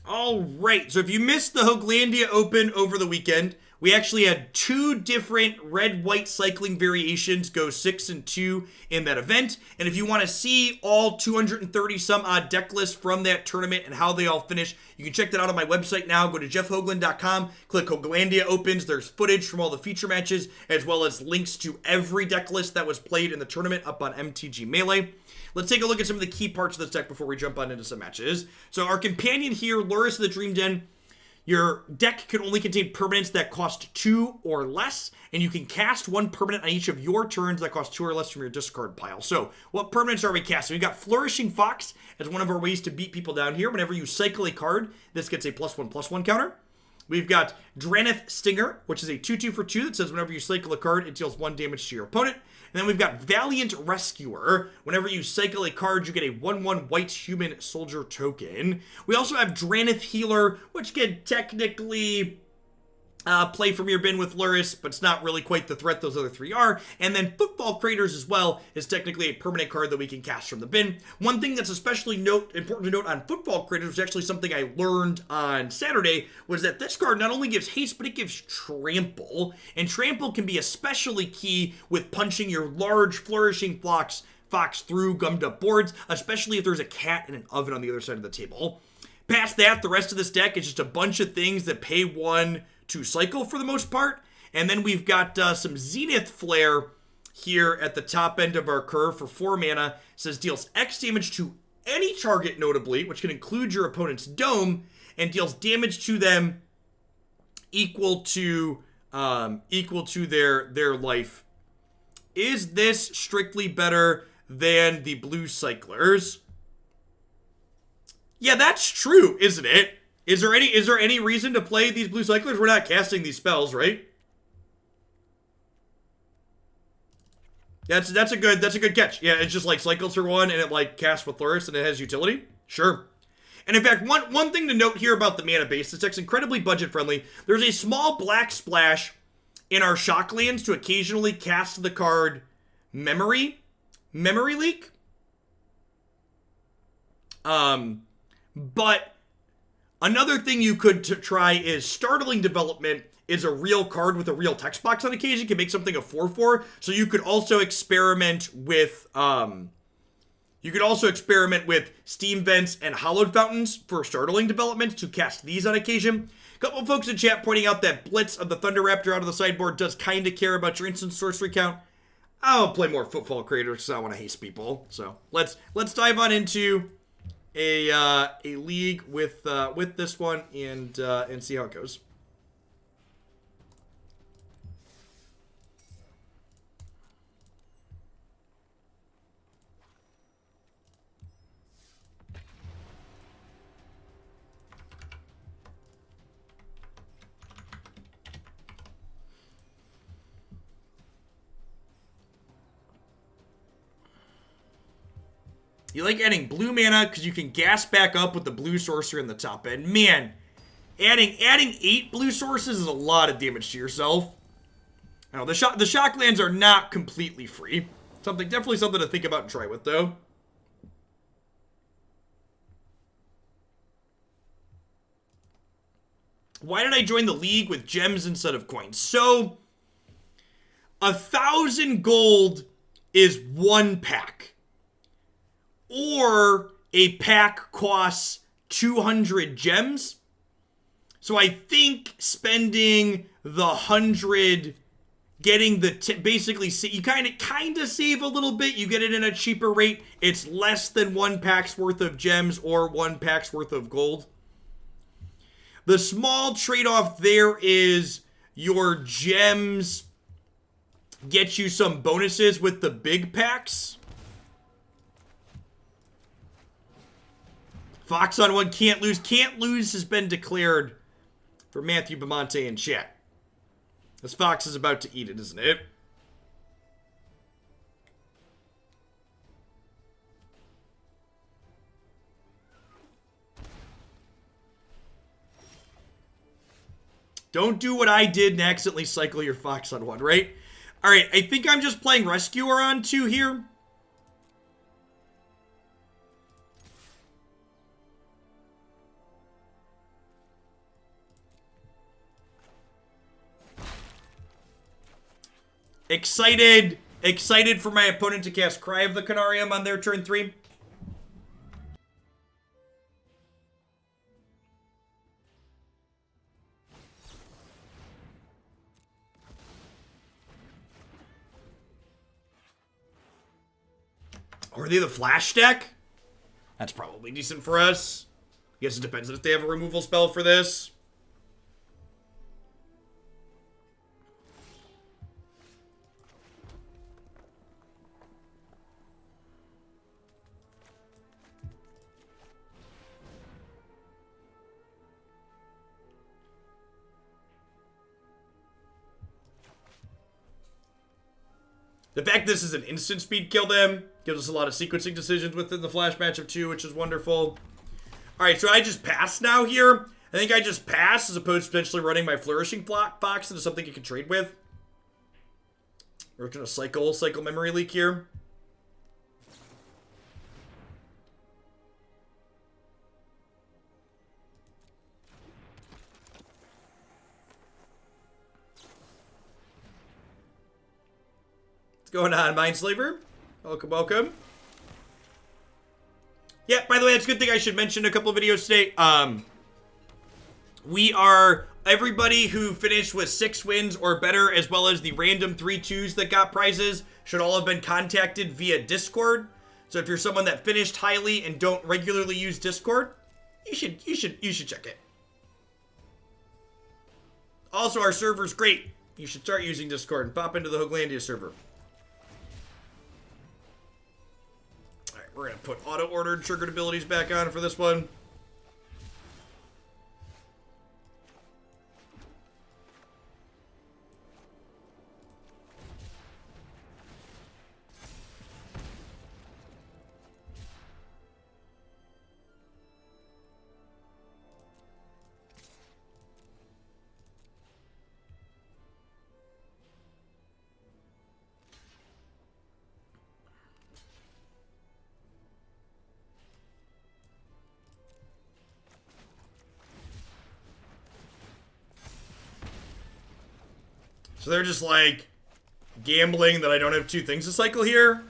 All right, so if you missed the Hoaglandia Open over the weekend, we actually had 2 different red-white cycling variations go 6 and 2 in that event. And if you want to see all 230 some odd deck lists from that tournament and how they all finish, you can check that out on my website now. Go to jeffhoagland.com, click Hoaglandia Opens. There's footage from all the feature matches, as well as links to every deck list that was played in the tournament up on MTG Melee. Let's take a look at some of the key parts of this deck before we jump on into some matches. So our companion here, Lurrus of the Dream Den. Your deck can only contain permanents that cost 2 or less, and you can cast 1 permanent on each of your turns that cost 2 or less from your discard pile. So what permanents are we casting? We've got Flourishing Fox as one of our ways to beat people down here. Whenever you cycle a card, this gets a +1/+1 counter. We've got Drannith Stinger, which is a 2/2 for 2 that says whenever you cycle a card, it deals 1 damage to your opponent. And then we've got Valiant Rescuer. Whenever you cycle a card, you get a 1/1 white human soldier token. We also have Drannith Healer, which can technically play from your bin with Lurrus, but it's not really quite the threat those other 3 are. And then Footfall Craters as well is technically a permanent card that we can cast from the bin. One thing that's especially important to note on Footfall Craters, which is actually something I learned on Saturday, was that this card not only gives haste, but it gives trample. And trample can be especially key with punching your large Flourishing Fox through gummed up boards, especially if there's a cat and an oven on the other side of the table. Past that, the rest of this deck is just a bunch of things that pay 1 to cycle for the most part. And then we've got some Zenith Flare here at the top end of our curve for 4 mana. It says deals X damage to any target, notably, which can include your opponent's dome, and deals damage to them equal to their life. Is this strictly better than the blue cyclers? Yeah, that's true, isn't it? Is there any reason to play these blue cyclers? We're not casting these spells, right? That's a good catch. Yeah, it's just like cycles for 1 and it like casts with Lurrus and it has utility. Sure. And in fact, one thing to note here about the mana base, this deck's incredibly budget friendly. There's a small black splash in our Shocklands to occasionally cast the card Memory Leak. But another thing you could try is Startling Development is a real card with a real text box on occasion. Can make something a 4/4. So you could also experiment with Steam Vents and Hallowed Fountains for Startling Development to cast these on occasion. A couple of folks in chat pointing out that Blitz of the Thunder-Raptor out of the sideboard does kind of care about your instant sorcery count. I'll play more Footfall Crater because I want to haste people. So let's dive on into a league with this one and see how it goes. You like adding blue mana because you can gas back up with the blue sorcerer in the top end. Man, adding 8 blue sources is a lot of damage to yourself. I know the Shocklands are not completely free. Definitely something to think about and try with though. Why did I join the league with gems instead of coins? So 1,000 gold is 1 pack. Or a pack costs 200 gems. So I think spending the 100, getting the basically you kind of save a little bit. You get it in a cheaper rate. It's less than 1 pack's worth of gems or 1 pack's worth of gold. The small trade-off there is your gems get you some bonuses with the big packs. Fox on 1, can't lose. Can't lose has been declared for Matthew Bamonte in chat. This Fox is about to eat it, isn't it? Don't do what I did and accidentally cycle your Fox on 1, right? Alright, I think I'm just playing Rescuer on 2 here. Excited for my opponent to cast Cry of the Canarium on their turn 3. Or are they the flash deck? That's probably decent for us. I guess it depends if they have a removal spell for this. The fact this is an instant speed kill them gives us a lot of sequencing decisions within the flash matchup too, which is wonderful. Alright, so I just pass now here. I think I just pass as opposed to potentially running my Flourishing Fox into something you can trade with. We're gonna cycle Memory Leak here. What's going on, Mindslaver? Welcome, welcome. Yeah, by the way, it's a good thing I should mention a couple of videos today. We are, everybody who finished with 6 wins or better, as well as the random 3-2s that got prizes, should all have been contacted via Discord. So if you're someone that finished highly and don't regularly use Discord, you should check it. Also, our server's great. You should start using Discord and pop into the Hooglandia server. Alright, we're gonna put auto-ordered triggered abilities back on for this one. So they're just like gambling that I don't have 2 things to cycle here.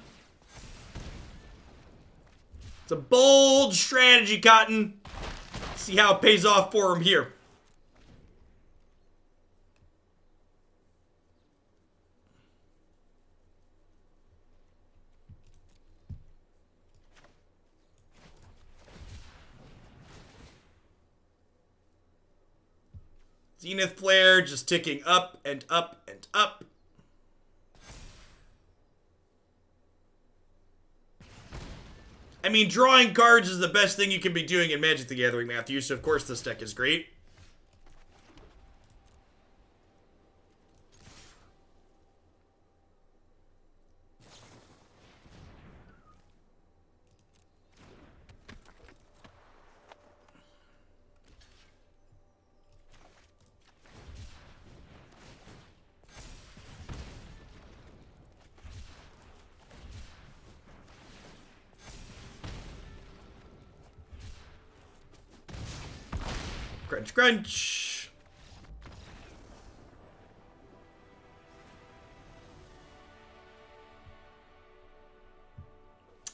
It's a bold strategy, Cotton. See how it pays off for him here. Zenith Flare just ticking up and up and up. I mean, drawing cards is the best thing you can be doing in Magic the Gathering, Matthew, so of course this deck is great. Crunch, crunch.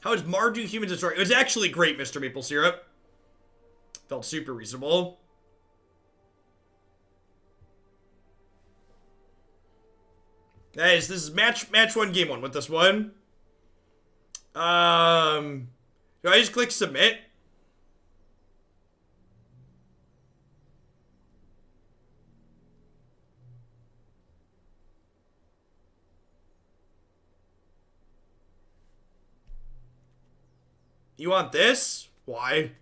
How is Mardu Human Destroyer? It was actually great, Mr. Maple Syrup. Felt super reasonable. Guys, this is match 1, game 1 with this one. Do I just click submit? You want this? Why?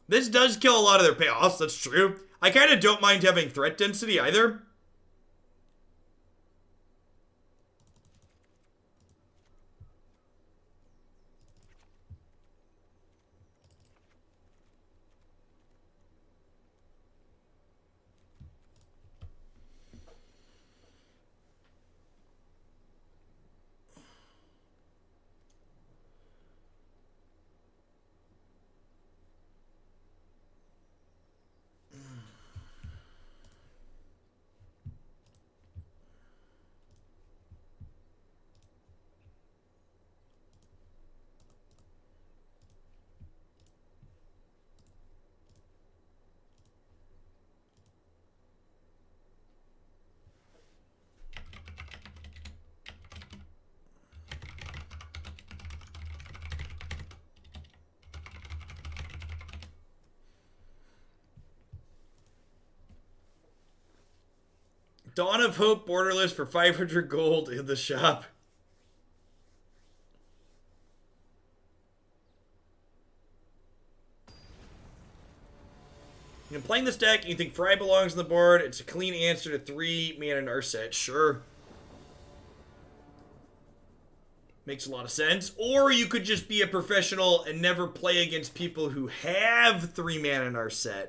This does kill a lot of their payoffs, that's true. I kind of don't mind having threat density either. Dawn of Hope borderless for 500 gold in the shop. You're playing this deck and you think Fry belongs on the board. It's a clean answer to 3 mana Narset. Sure. Makes a lot of sense. Or you could just be a professional and never play against people who have 3 mana Narset.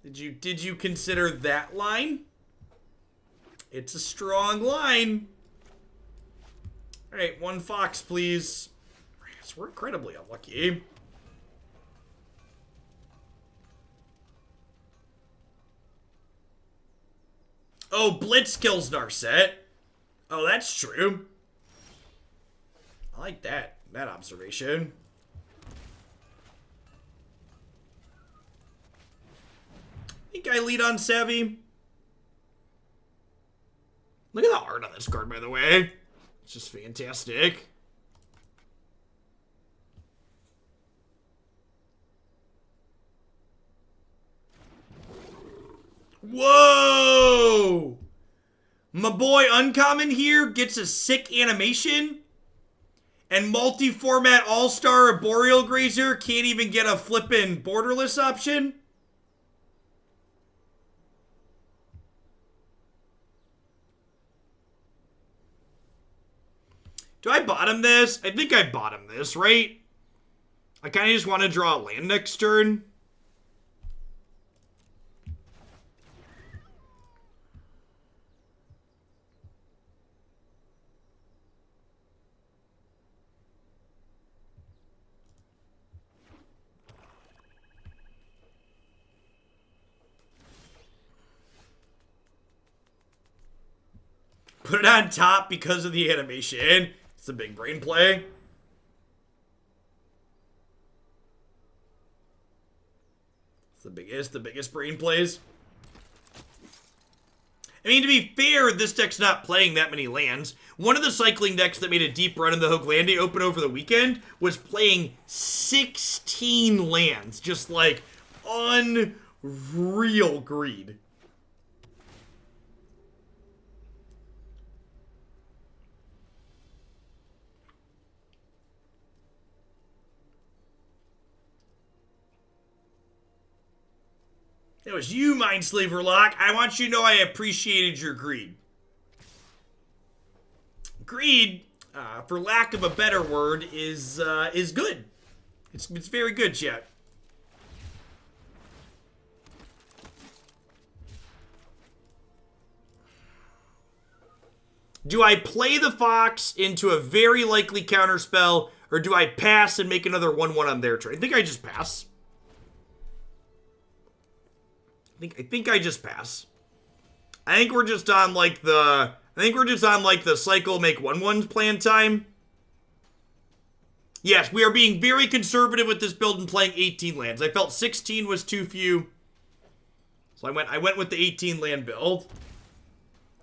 Did you consider that line? It's a strong line. Alright, 1 Fox, please. Yes, we're incredibly unlucky. Oh, Blitz kills Narset. Oh, that's true. I like that observation. I think I lead on Savvy. Look at the art on this card, by the way. It's just fantastic. Whoa! My boy Uncommon here gets a sick animation. And multi-format all-star Boreal Grazer can't even get a flippin' borderless option. Do I bottom this? I think I bottom this, right? I kind of just want to draw a land next turn. Put it on top because of the animation. It's a big brain play. It's the biggest brain plays. I mean, to be fair, this deck's not playing that many lands. One of the cycling decks that made a deep run in the Hoaglandia Open over the weekend was playing 16 lands. Just like unreal greed. It was you, Mindslaver Lock. I want you to know I appreciated your greed. Greed, for lack of a better word, is good. It's very good, chat. Do I play the Fox into a very likely counterspell, or do I pass and make another 1/1 on their turn? I think I just pass. I think I just pass. I think we're just on like the cycle make 1/1s plan time. Yes, we are being very conservative with this build and playing 18 lands. I felt 16 was too few. So I went with the 18 land build.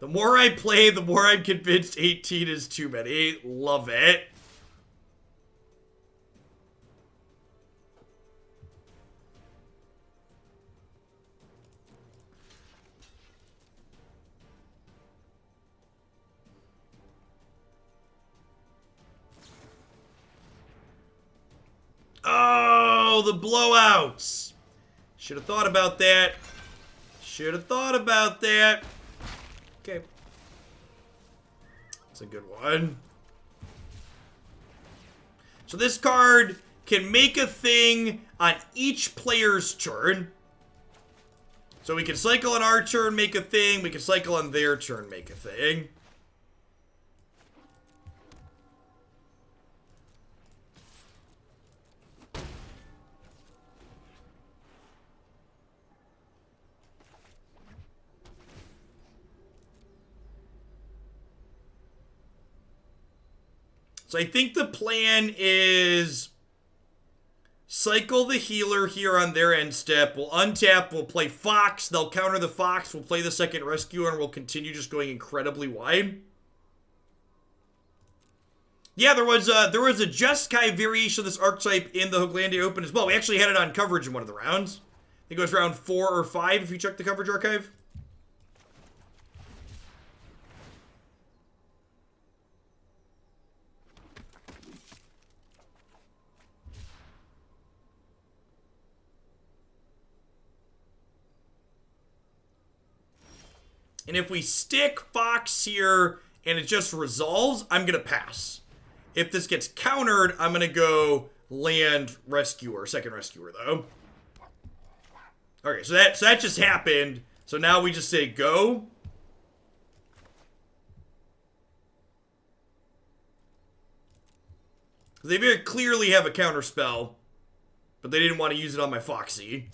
The more I play, the more I'm convinced 18 is too many. Love it. Oh, the blowouts. Should have thought about that. Should have thought about that. Okay. That's a good one. So this card can make a thing on each player's turn. So we can cycle on our turn, make a thing. We can cycle on their turn, make a thing. So I think the plan is cycle the healer here on their end step. We'll untap, we'll play Fox, they'll counter the Fox, we'll play the second Rescuer, and we'll continue just going incredibly wide. Yeah, there was a Jeskai variation of this archetype in the Hoaglandia Open as well. We actually had it on coverage in one of the rounds. I think it was round 4 or 5 if you check the coverage archive. And if we stick Fox here and it just resolves, I'm going to pass. If this gets countered, I'm going to go land Rescuer, second Rescuer, though. Okay, so that just happened. So now we just say go. They very clearly have a counter spell, but they didn't want to use it on my Foxy.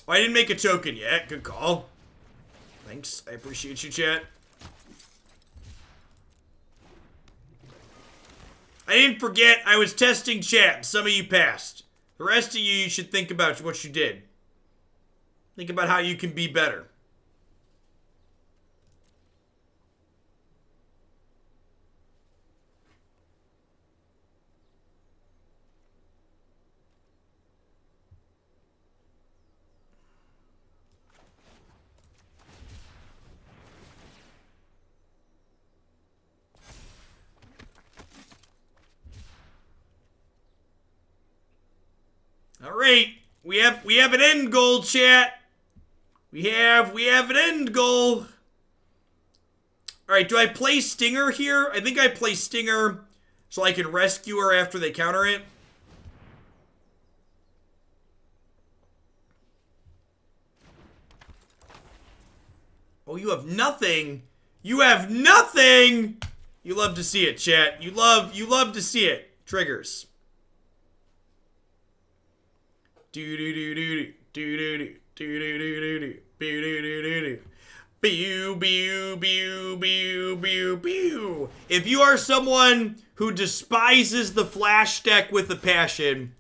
Oh, I didn't make a token yet. Good call. Thanks. I appreciate you, chat. I didn't forget I was testing chat. Some of you passed. The rest of you should think about what you did. Think about how you can be better. All right, we have an end goal, chat. We have an end goal. All right, do I play Stinger here? I think I play Stinger so I can rescue her after they counter it. Oh, you have nothing. You have nothing. You love to see it, chat. You love to see it. Triggers. Do do do do do do do do do do do Pew, pew, pew, pew, pew, pew. If you are someone who despises the Flash deck with a passion,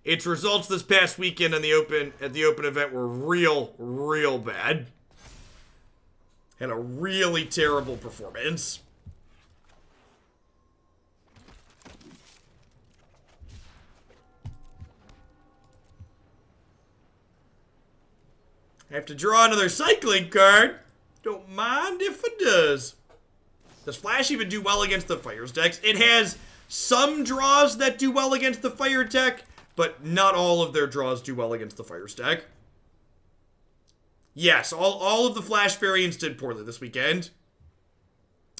its results this past weekend at the open event were real bad. Had a really terrible performance. I have to draw another cycling card. Don't mind if it does. Does Flash even do well against the Fire's decks? It has some draws that do well against the Fire deck, but not all of their draws do well against the Fire's deck. Yes, all of the Flash variants did poorly this weekend.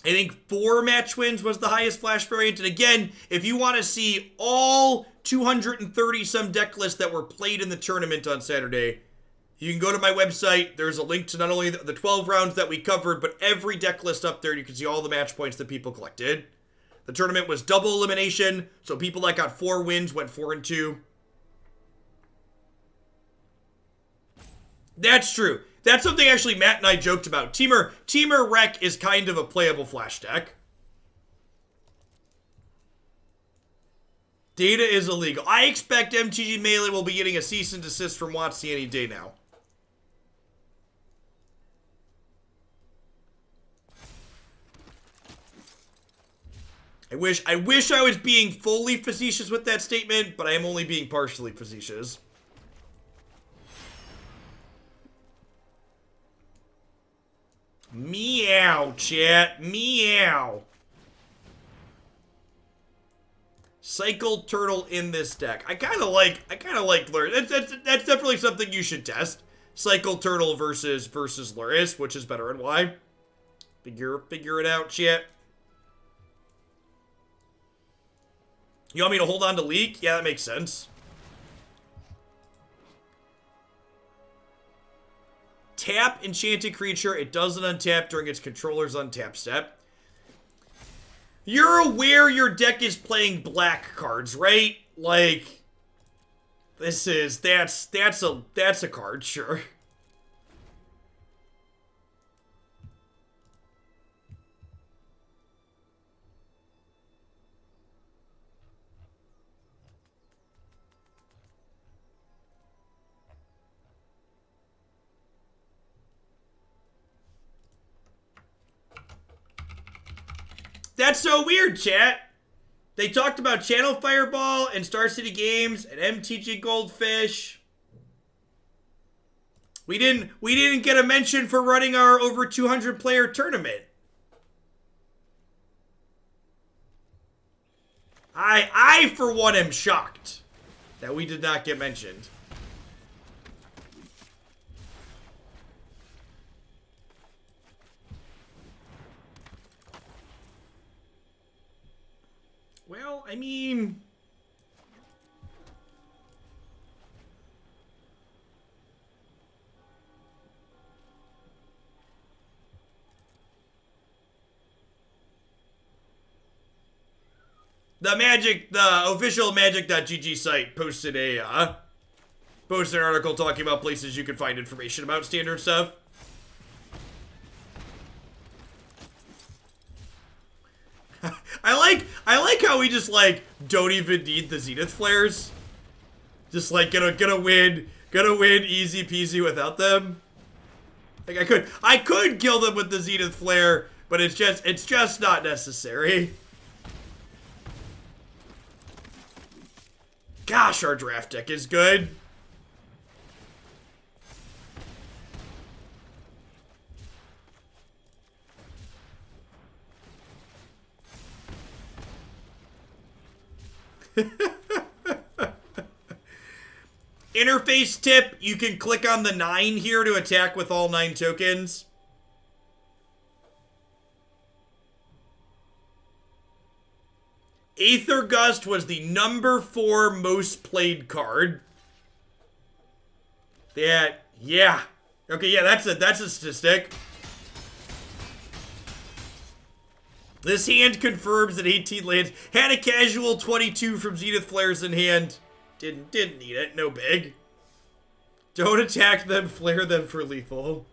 I think 4 match wins was the highest Flash variant. And again, if you want to see all 230 some deck lists that were played in the tournament on Saturday, you can go to my website. There's a link to not only the 12 rounds that we covered, but every deck list up there. You can see all the match points that people collected. The tournament was double elimination, so people that got 4 wins went 4-2. That's true. That's something actually Matt and I joked about. Teamer Rec is kind of a playable Flash deck. Data is illegal. I expect MTG Melee will be getting a cease and desist from WotC any day now. I wish I was being fully facetious with that statement, but I am only being partially facetious. Meow, chat. Meow. Cycle Turtle in this deck. I kind of like Lurrus. That's definitely something you should test. Cycle Turtle versus Lurrus, which is better and why. Figure it out, chat. You want me to hold on to Leak? Yeah, that makes sense. Tap enchanted creature. It doesn't untap during its controller's untap step. You're aware your deck is playing black cards, right? Like, that's a card, sure. That's so weird, chat. They talked about Channel Fireball and Star City Games and MTG Goldfish. We didn't get a mention for running our over 200 player tournament. I for one am shocked that we did not get mentioned. I mean... The official magic.gg site posted an article talking about places you can find information about standard stuff. I like how we just like don't even need the Zenith Flares. Just like gonna win easy peasy without them. Like I could kill them with the Zenith Flare, but it's just not necessary. Gosh, our draft deck is good. Interface tip, you can click on the 9 here to attack with all 9 tokens. Aether Gust was the number 4 most played card. Yeah. Okay, yeah, that's a statistic. This hand confirms that 18 lands. Had a casual 22 from Zenith Flares in hand. Didn't need it, no big. Don't attack them, flare them for lethal.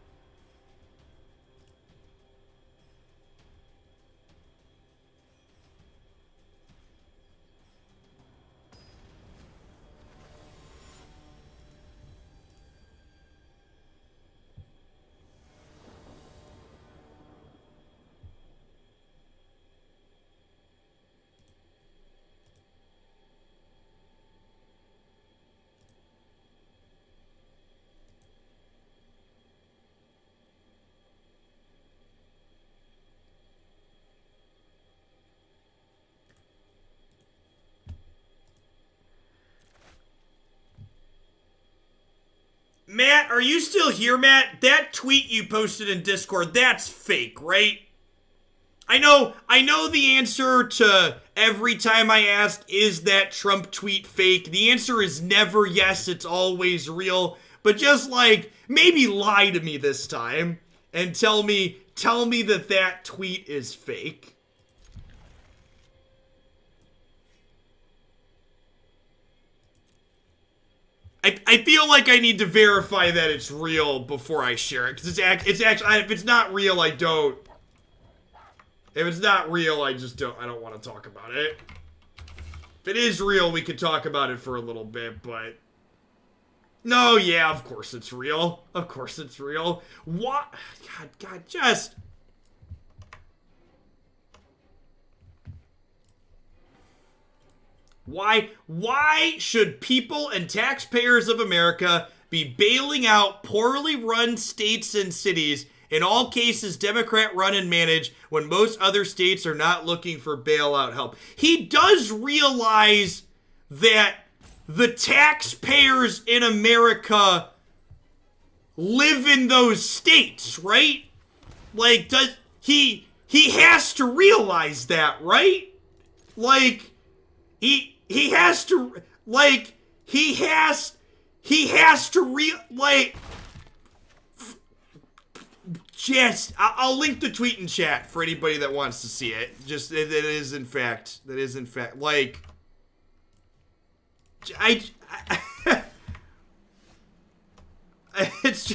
Matt, are you still here, Matt? That tweet you posted in Discord, that's fake, right? I know the answer to every time I ask, is that Trump tweet fake? The answer is never yes, it's always real. But just like, maybe lie to me this time and tell me that tweet is fake. I feel like I need to verify that it's real before I share it, because it's actually, if it's not real, I don't. If it's not real, I don't want to talk about it. If it is real, we could talk about it for a little bit, but... No, yeah, of course it's real. Of course it's real. What? God, just... Why should people and taxpayers of America be bailing out poorly run states and cities, in all cases Democrat run and managed, when most other states are not looking for bailout help? He does realize that the taxpayers in America live in those states, right? Like, he has to realize that, right? Like, he has to, like, just, I'll link the tweet in chat for anybody that wants to see it. Just, that is in fact, like, it's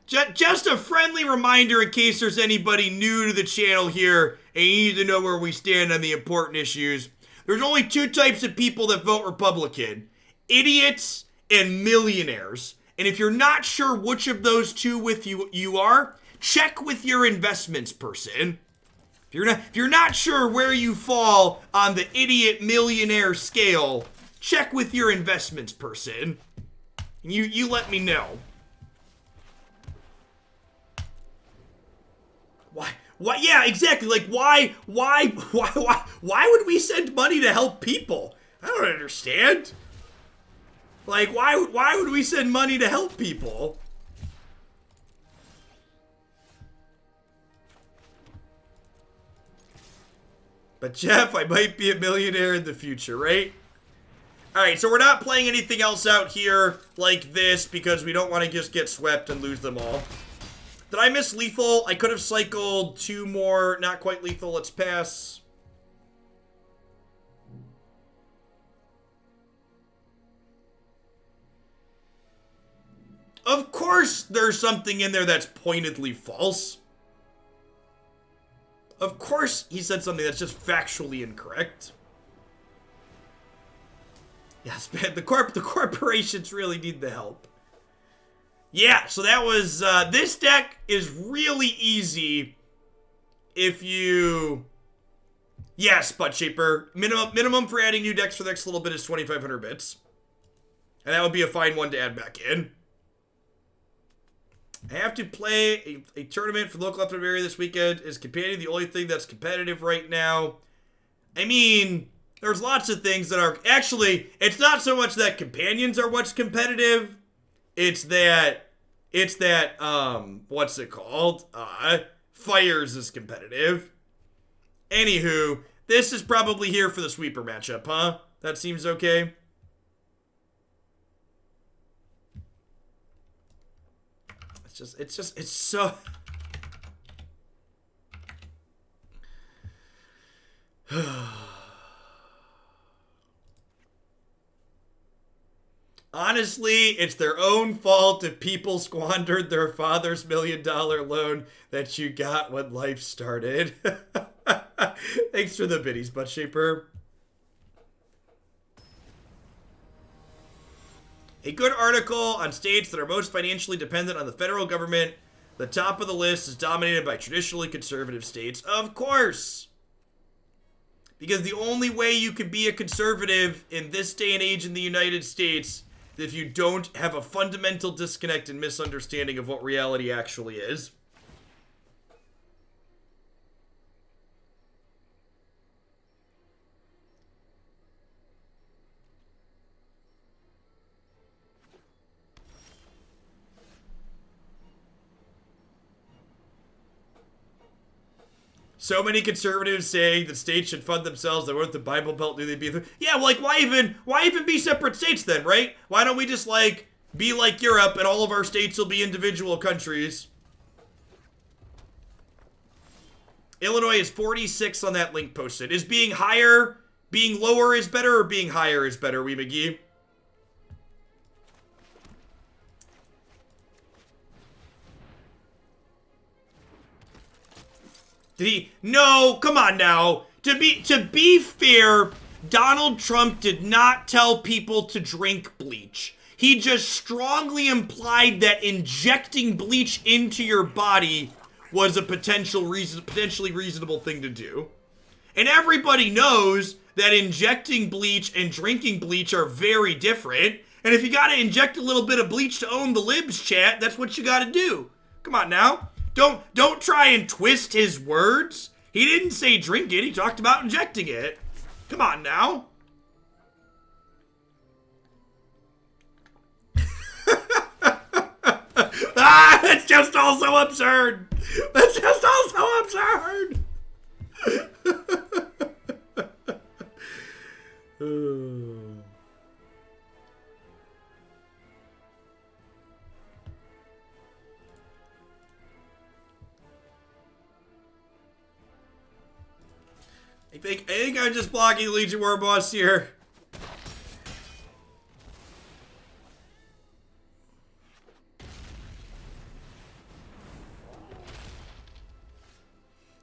just a friendly reminder in case there's anybody new to the channel here and you need to know where we stand on the important issues. There's only 2 types of people that vote Republican: idiots and millionaires. And if you're not sure which of those 2 you are, check with your investments person. If you're not sure where you fall on the idiot millionaire scale, check with your investments person. And you let me know. Why? Yeah, exactly. Like, why would we send money to help people? I don't understand. Like, why would we send money to help people? But Jeff, I might be a millionaire in the future, right? Alright, so we're not playing anything else out here like this because we don't want to just get swept and lose them all. Did I miss lethal? I could have cycled 2 more. Not quite lethal. Let's pass. Of course there's something in there that's pointedly false. Of course he said something that's just factually incorrect. Yes, man, the corporations really need the help. Yeah, so that was, this deck is really easy if you... Yes, Butt Shaper. Minimum for adding new decks for the next little bit is 2,500 bits. And that would be a fine one to add back in. I have to play a tournament for the local upland area this weekend. Is Companion the only thing that's competitive right now? I mean, there's lots of things that are... Actually, it's not so much that Companions are what's competitive. It's that, what's it called? Fires is competitive. Anywho, this is probably here for the sweeper matchup, huh? That seems okay. It's so... Honestly, it's their own fault if people squandered their father's $1 million loan that you got when life started. Thanks for the biddies, Butt Shaper. A good article on states that are most financially dependent on the federal government. The top of the list is dominated by traditionally conservative states. Of course! Because the only way you could be a conservative in this day and age in the United States is if you don't have a fundamental disconnect and misunderstanding of what reality actually is. So many conservatives saying that states should fund themselves. They weren't the Bible Belt. Do they be? Yeah, like why even be separate states then, right? Why don't we just like be like Europe and all of our states will be individual countries? Illinois is 46 on that link posted. Is being lower is better, or being higher is better? Wee McGee. Did he? No, come on now. To be fair, Donald Trump did not tell people to drink bleach. He just strongly implied that injecting bleach into your body was a potentially reasonable thing to do. And everybody knows that injecting bleach and drinking bleach are very different. And if you gotta inject a little bit of bleach to own the libs, chat, that's what you gotta do. Come on now. Don't try and twist his words. He didn't say drink it. He talked about injecting it. Come on now. That's just also absurd. That's just also absurd. I think I'm just blocking Legion War Boss here.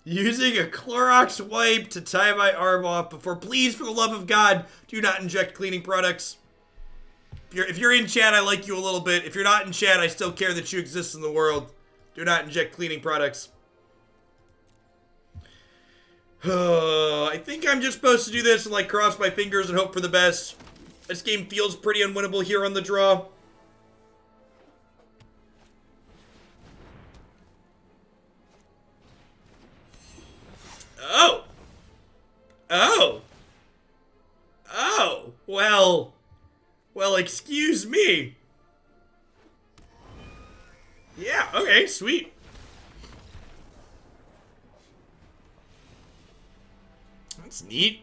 Using a Clorox wipe to tie my arm off before, please, for the love of God, do not inject cleaning products. If you're in chat, I like you a little bit. If you're not in chat, I still care that you exist in the world. Do not inject cleaning products. I think I'm just supposed to do this and like cross my fingers and hope for the best. This game feels pretty unwinnable here on the draw. Oh. Oh. Oh. Well, excuse me. Yeah, okay, sweet. That's neat.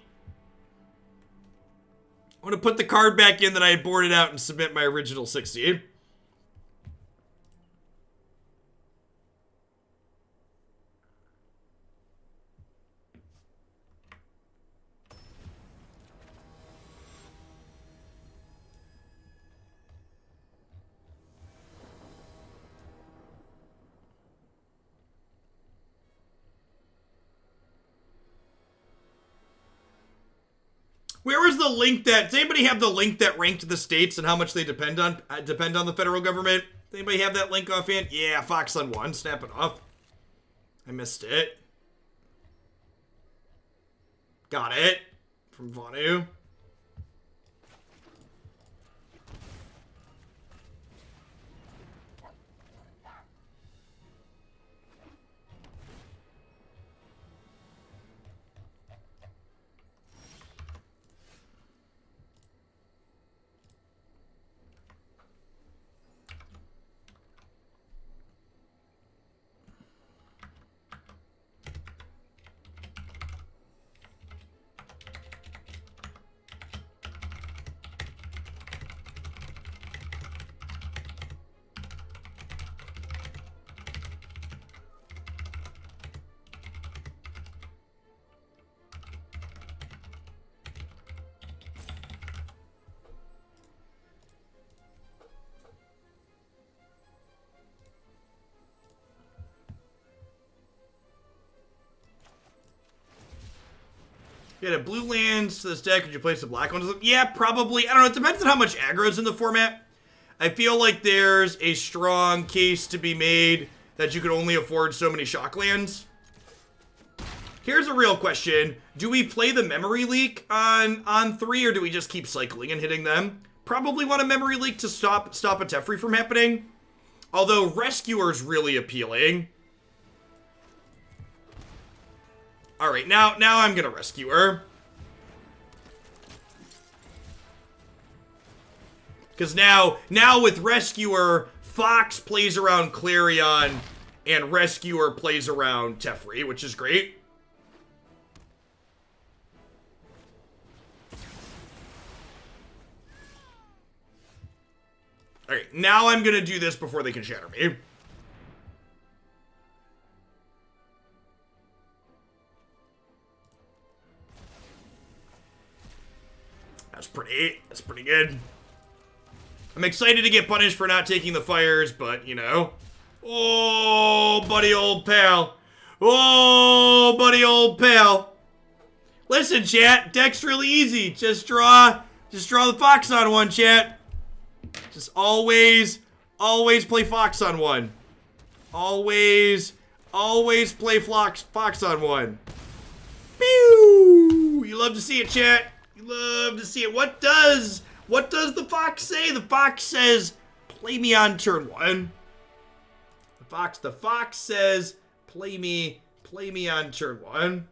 I want to put the card back in that I had boarded out and submit my original 60. Where was the link that... Does anybody have the link that ranked the states and how much they depend on the federal government? Does anybody have that link offhand? Yeah, Fox on 1. Snap it off. I missed it. Got it. From Vanu. You had a blue lands to this deck. Could you play some black ones? Yeah, probably. I don't know. It depends on how much aggro's in the format. I feel like there's a strong case to be made that you could only afford so many shock lands. Here's a real question. Do we play the memory leak on 3, or do we just keep cycling and hitting them? Probably want a memory leak to stop a Teferi from happening. Although Rescuer's really appealing. Alright, now I'm gonna rescue her. Because now with Rescuer, Fox plays around Clarion, and Rescuer plays around Teferi, which is great. Alright, now I'm gonna do this before they can shatter me. That's pretty good. I'm excited to get punished for not taking the fires, but, you know. Oh, buddy old pal. Oh, buddy old pal. Listen, chat, deck's really easy. Just draw the Fox on 1, chat. Just always play Fox on 1. Always play Fox on 1. Pew! You love to see it, chat. Love to see it. What does the Fox say? The Fox says, play me on turn 1. The Fox says, play me on turn 1.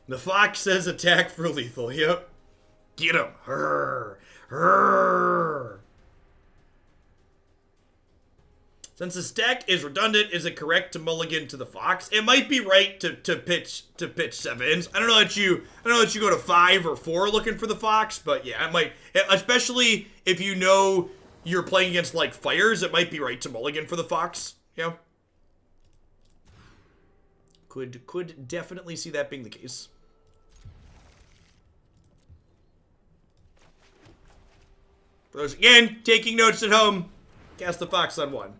The Fox says attack for lethal. Yep. Get him. Since this deck is redundant, is it correct to mulligan to the Fox? It might be right to pitch 7s. I don't know that you go to 5 or 4 looking for the Fox, but yeah, it might. Especially if you know you're playing against like fires, it might be right to mulligan for the Fox. Yeah. Could definitely see that being the case. For those, again, taking notes at home, cast the Fox on 1.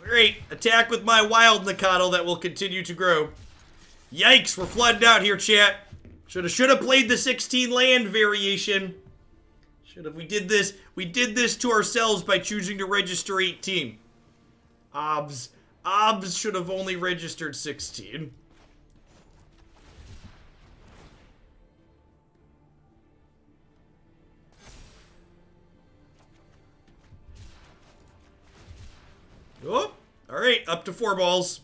Great. Attack with my wild Nikado that will continue to grow. Yikes, we're flooded out here, chat. Should have played the 16 land variation. We did this to ourselves by choosing to register 18. Obs should have only registered 16. Oh, all right, up to 4 balls.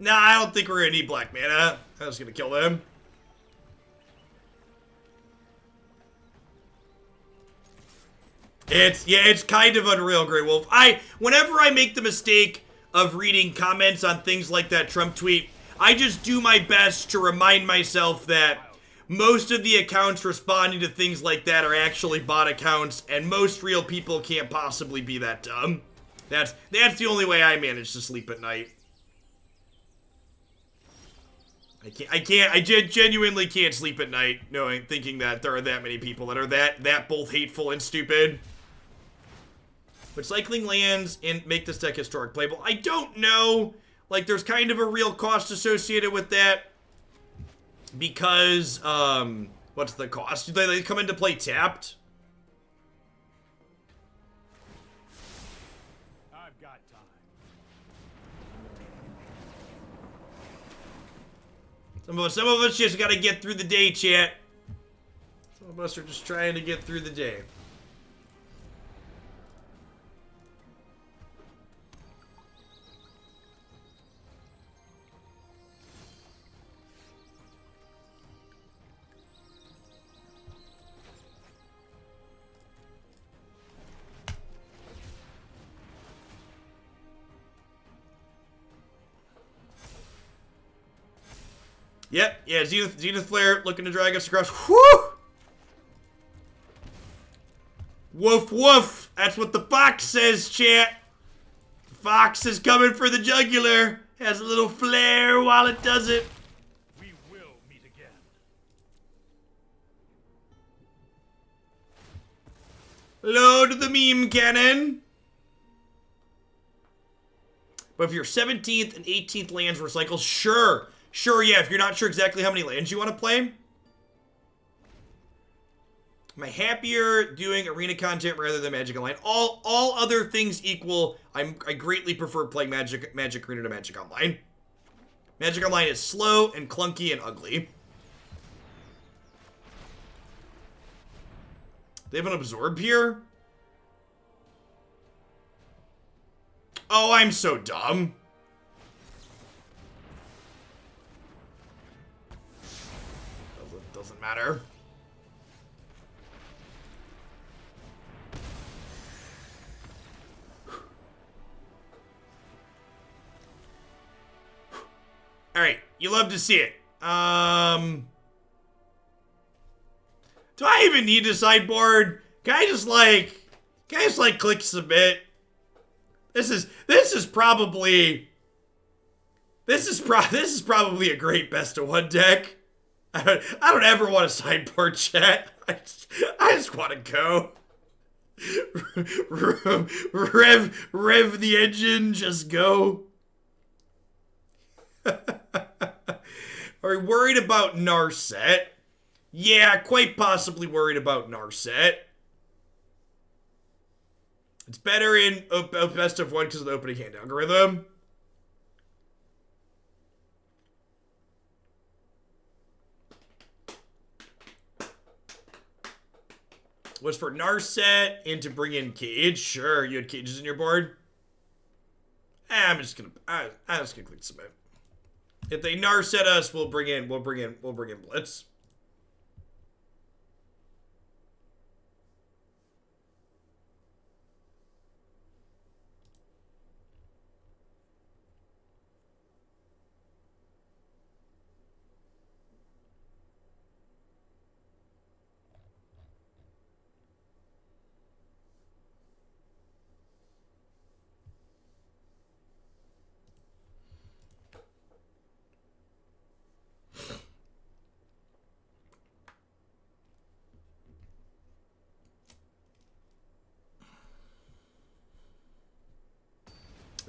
Nah, I don't think we're gonna need black mana. I was gonna kill them. It's kind of unreal, Grey Wolf. Whenever I make the mistake of reading comments on things like that Trump tweet, I just do my best to remind myself that most of the accounts responding to things like that are actually bot accounts, and most real people can't possibly be that dumb. That's the only way I manage to sleep at night. I genuinely can't sleep at night thinking that there are that many people that are that both hateful and stupid. But cycling lands and make this deck historic playable. I don't know. Like, there's kind of a real cost associated with that. Because, what's the cost? Do they come into play tapped? I've got time. Some of us just gotta get through the day, chat. Some of us are just trying to get through the day. Yep, yeah, Zenith Flare looking to drag us across. Whew! Woof woof! That's what the fox says, chat. The fox is coming for the jugular. Has a little flare while it does it. We will meet again. Load the meme cannon. But if your 17th and 18th lands recycle, sure. Sure, yeah, if you're not sure exactly how many lands you want to play. Am I happier doing arena content rather than Magic Online? All other things equal, I greatly prefer playing Magic Arena to Magic Online. Magic Online is slow and clunky and ugly. They have an Absorb here? Oh, I'm so dumb. Doesn't matter. All right, you love to see it. Do I even need a sideboard? Can I just click submit? This is probably a great best of one deck. I don't ever want a sideboard, chat. I just want to go. Rev the engine, just go. Are we worried about Narset? Yeah, quite possibly worried about Narset. It's better in a best of one because of the opening hand algorithm. Was for Narset and to bring in Cage. Sure, you had Cages in your board. I'm just gonna click submit. If they Narset us, we'll bring in Blitz.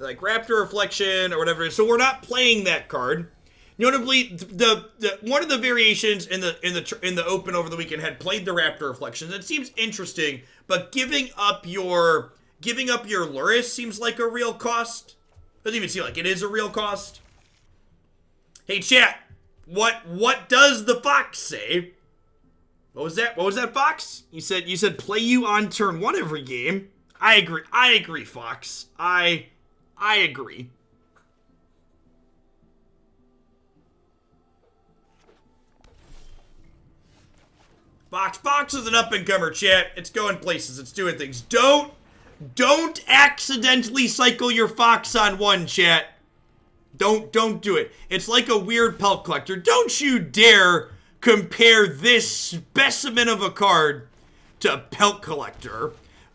like Raptor Reflection or whatever it is. So we're not playing that card. Notably, the one of the variations in the open over the weekend had played the Raptor Reflections. It seems interesting, but giving up your Lurrus seems like a real cost. Doesn't even seem like it is a real cost. Hey chat, what does the fox say? What was that? What was that, Fox? You said play you on turn 1 every game. I agree, Fox. I agree. Fox is an up-and-comer, chat. It's going places. It's doing things. Don't accidentally cycle your Fox on 1, chat. Don't do it. It's like a weird pelt collector. Don't you dare compare this specimen of a card to Pelt Collector.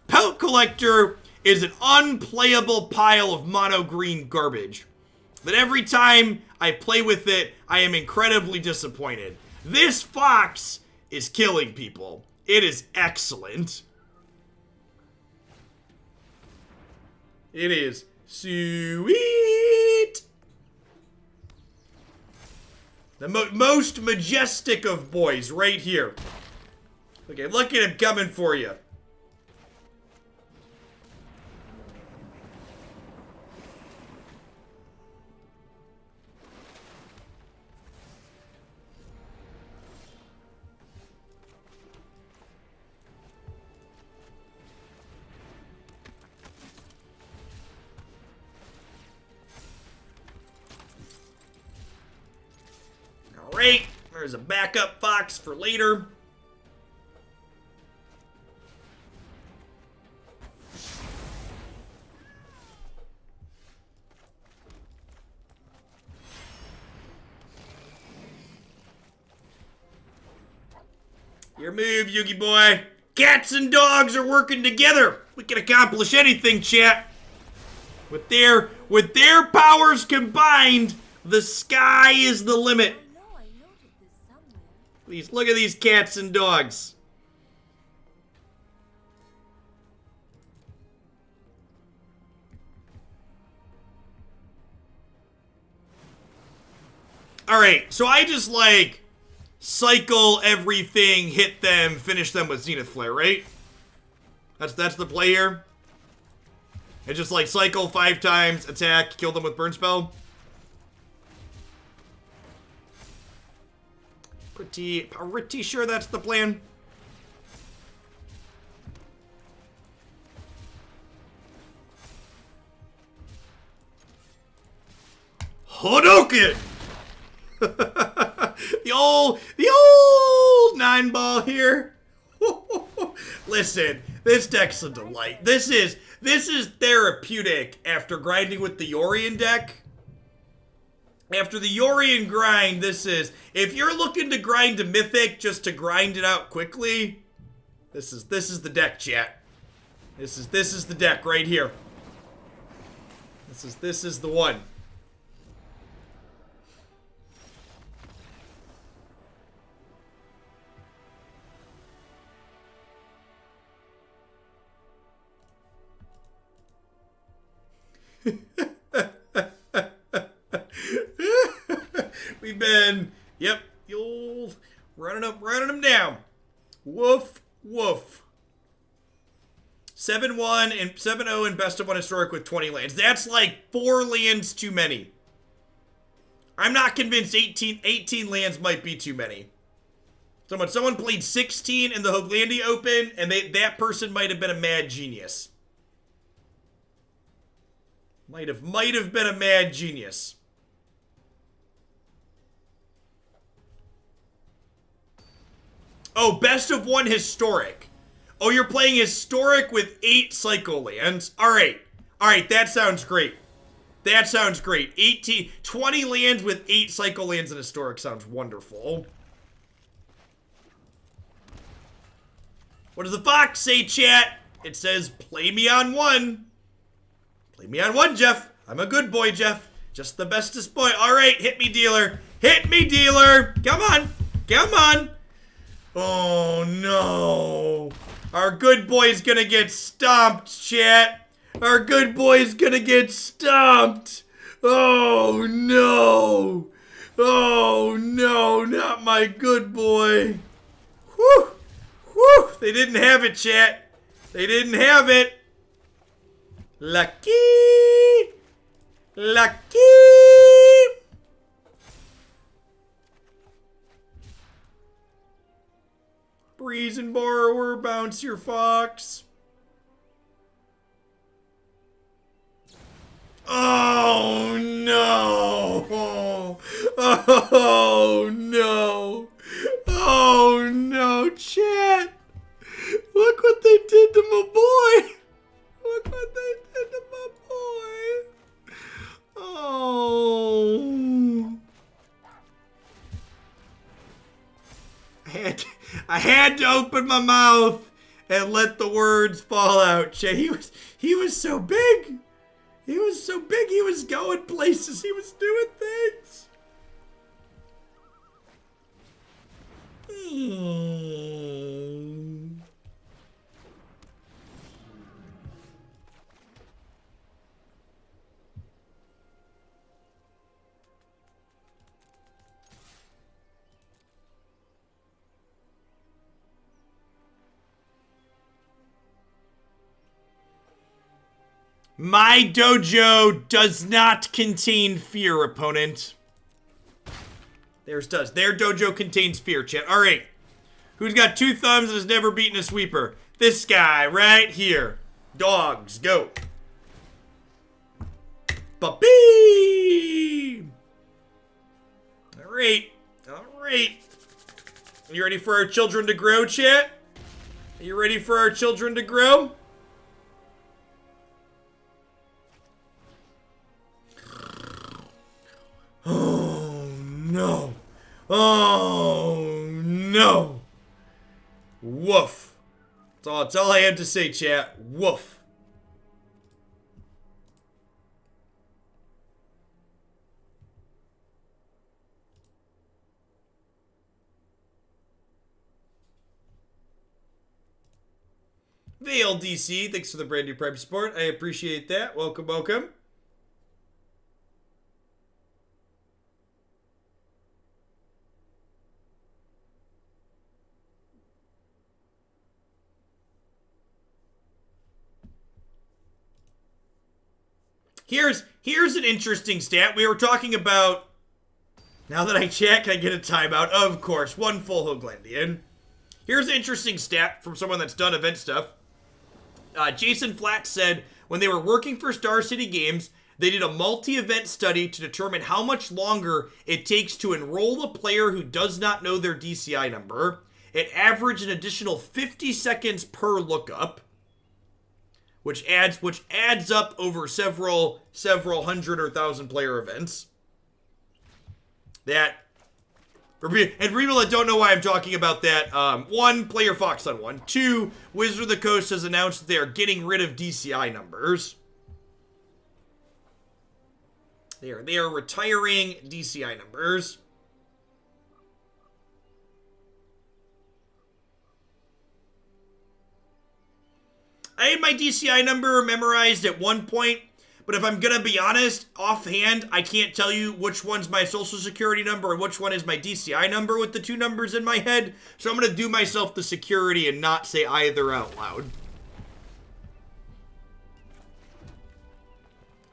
Pelt Collector is an unplayable pile of mono green garbage that every time I play with it, I am incredibly disappointed. This Fox is killing people. It is excellent. It is sweet. The most majestic of boys right here. Okay, look at him coming for you. Alright, there's a backup Fox for later. Your move, Yugi boy. Cats and dogs are working together. We can accomplish anything, chat. With their powers combined, the sky is the limit. Please look at these cats and dogs. Alright, so I just like cycle everything, hit them, finish them with Zenith Flare, right? That's the play here. And just like cycle 5 times, attack, kill them with burn spell. Pretty sure that's the plan. Hadouken! the old 9-ball here. Listen, this deck's a delight. This is therapeutic after grinding with the Yorion deck. After the Yorion grind, this is... If you're looking to grind a Mythic just to grind it out quickly, this is the deck, chat. This is the deck right here. This is the one. We've been, yep, you'll running them down. Woof, woof. 7-1 and 7-0 and best of 1 historic with 20 lands. That's like 4 lands too many. I'm not convinced 18 lands might be too many. Someone played 16 in the Hooglandia Open, and that person might have been a mad genius. Might have been a mad genius. Oh, best of 1 historic. Oh, you're playing historic with 8 cycle lands. All right, that sounds great. 20 lands with 8 cycle lands in historic sounds wonderful. What does the Fox say, chat? It says, play me on 1. Play me on 1, Jeff. I'm a good boy, Jeff. Just the bestest boy. All right, hit me, dealer. Hit me, dealer. Come on. Oh, no. Our good boy's gonna get stomped, chat. Our good boy's gonna get stomped. Oh no. Oh no, not my good boy. Whew. Whew. They didn't have it, chat. They didn't have it. Lucky. Lucky. Breeze and Borrower, bounce your fox. Oh no! Oh no! Oh no, chat! Look what they did to my boy! Look what they did to my boy! Oh! I had to open my mouth and let the words fall out, chat. He was so big! He was so big, he was going places, he was doing things. My dojo does not contain fear, opponent. Theirs does. Their dojo contains fear, chat. All right. Who's got 2 thumbs and has never beaten a sweeper? This guy right here. Dogs, go. Puppy! All right. All right. You ready for our children to grow, chat? Are you ready for our children to grow? Oh no. Oh no. Woof. That's all I had to say, chat. Woof. Veil DC, thanks for the brand new Prime support. I appreciate that. Welcome, welcome. Here's an interesting stat. We were talking about, now that I chat, can I get a timeout? Of course, 1 full Hoglandian. Here's an interesting stat from someone that's done event stuff. Jason Flack said when they were working for Star City Games, they did a multi-event study to determine how much longer it takes to enroll a player who does not know their DCI number. It averaged an additional 50 seconds per lookup, which adds up over several hundred or thousand player events. And for people that don't know why I'm talking about that, 1, Player Fox on 1. 2, Wizard of the Coast has announced that they are getting rid of DCI numbers. They are retiring DCI numbers. I had my DCI number memorized at one point, but if I'm gonna be honest, offhand, I can't tell you which one's my social security number and which one is my DCI number with the 2 numbers in my head, so I'm gonna do myself the security and not say either out loud.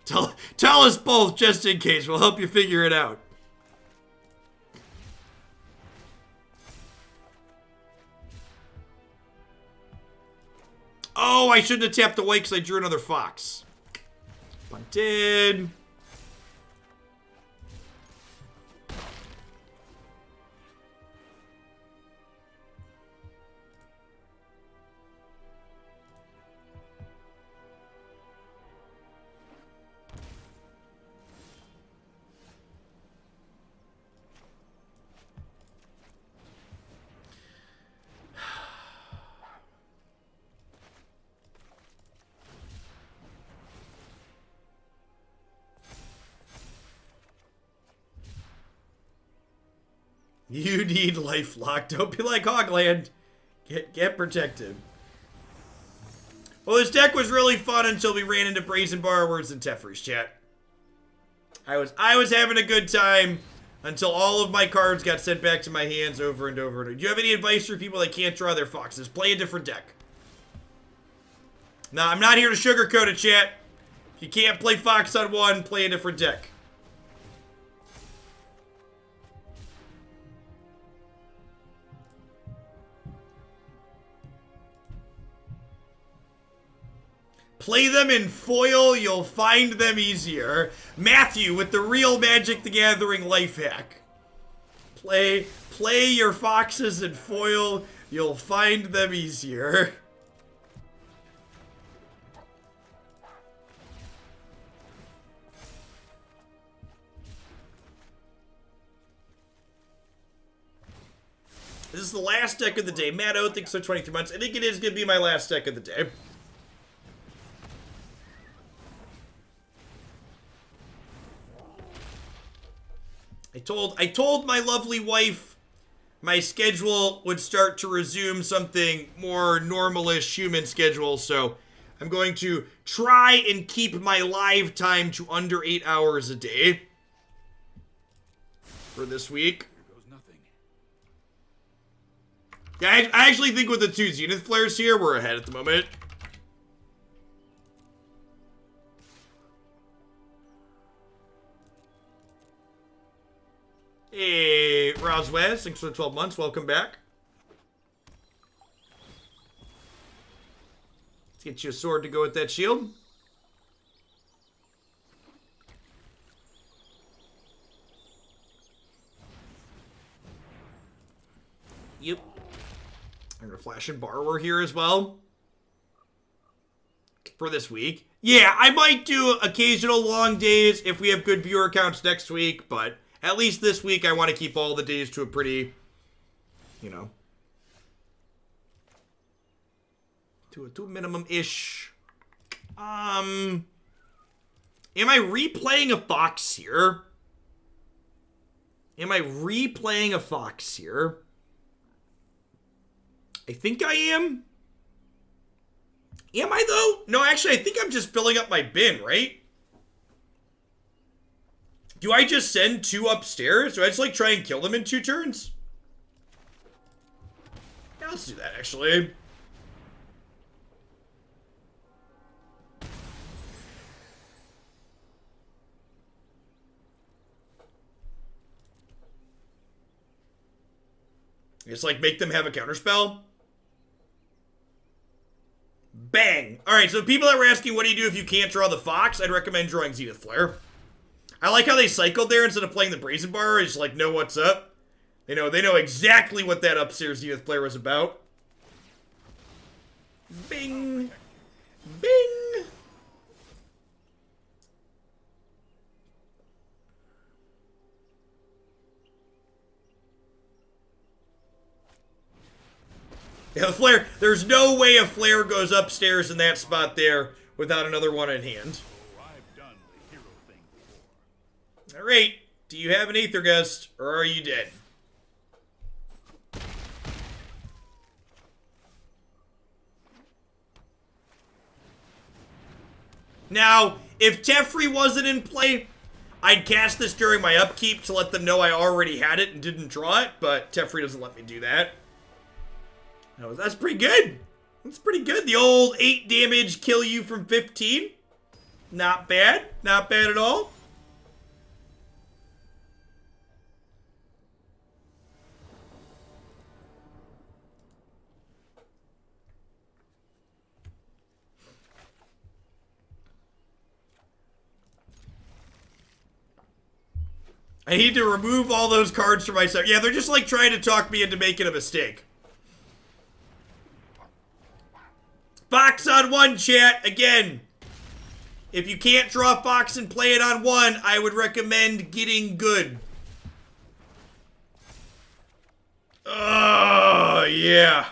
Tell us both just in case, we'll help you figure it out. Oh, I shouldn't have tapped away because I drew another fox. Punted. You need lifelock. Don't be like Hogland. Get protected. Well, this deck was really fun until we ran into Brazen Borrowers and Teferi's chat. I was having a good time until all of my cards got sent back to my hands over and over. Do you have any advice for people that can't draw their foxes? Play a different deck. Now, I'm not here to sugarcoat it, chat. If you can't play Fox on one, play a different deck. Play them in foil, you'll find them easier. Matthew with the real Magic the Gathering life hack. Play your foxes in foil, you'll find them easier. This is the last deck of the day. Matt O thinks so, 23 months. I think it is going to be my last deck of the day. I told my lovely wife my schedule would start to resume something more normalish human schedule, so I'm going to try and keep my live time to under 8 hours a day for this week. Here goes nothing. Yeah, I actually think with the 2 Zenith Flares here, we're ahead at the moment. Hey, Roswez, thanks for the 12 months. Welcome back. Let's get you a sword to go with that shield. Yep. I'm going to flash in Borrower here as well. For this week. Yeah, I might do occasional long days if we have good viewer counts next week, but at least this week, I want to keep all the days to a pretty, you know, to a minimum-ish. Am I replaying a Fox here? Am I replaying a Fox here? I think I am. Am I, though? No, actually, I think I'm just filling up my bin, right? Do I just send 2 upstairs? Do I just, like, try and kill them in 2 turns? Yeah, let's do that, actually. Just, like, make them have a counterspell. Bang! Alright, so people that were asking what do you do if you can't draw the Fox, I'd recommend drawing Zenith Flare. I like how they cycled there instead of playing the Brazen Bar. Just like know what's up. They know exactly what that upstairs Zenith Flare was about. Bing. Bing. Yeah, the Flare. There's no way a Flare goes upstairs in that spot there without another one in hand. Alright, do you have an Aether Gust, or are you dead? Now, if Teferi wasn't in play, I'd cast this during my upkeep to let them know I already had it and didn't draw it, but Teferi doesn't let me do that. No, that's pretty good. That's pretty good. The old 8 damage kill you from 15. Not bad. Not bad at all. I need to remove all those cards from my set. Yeah, they're just like trying to talk me into making a mistake. Fox on 1, chat. Again, if you can't draw Fox and play it on 1, I would recommend getting good. Oh, yeah.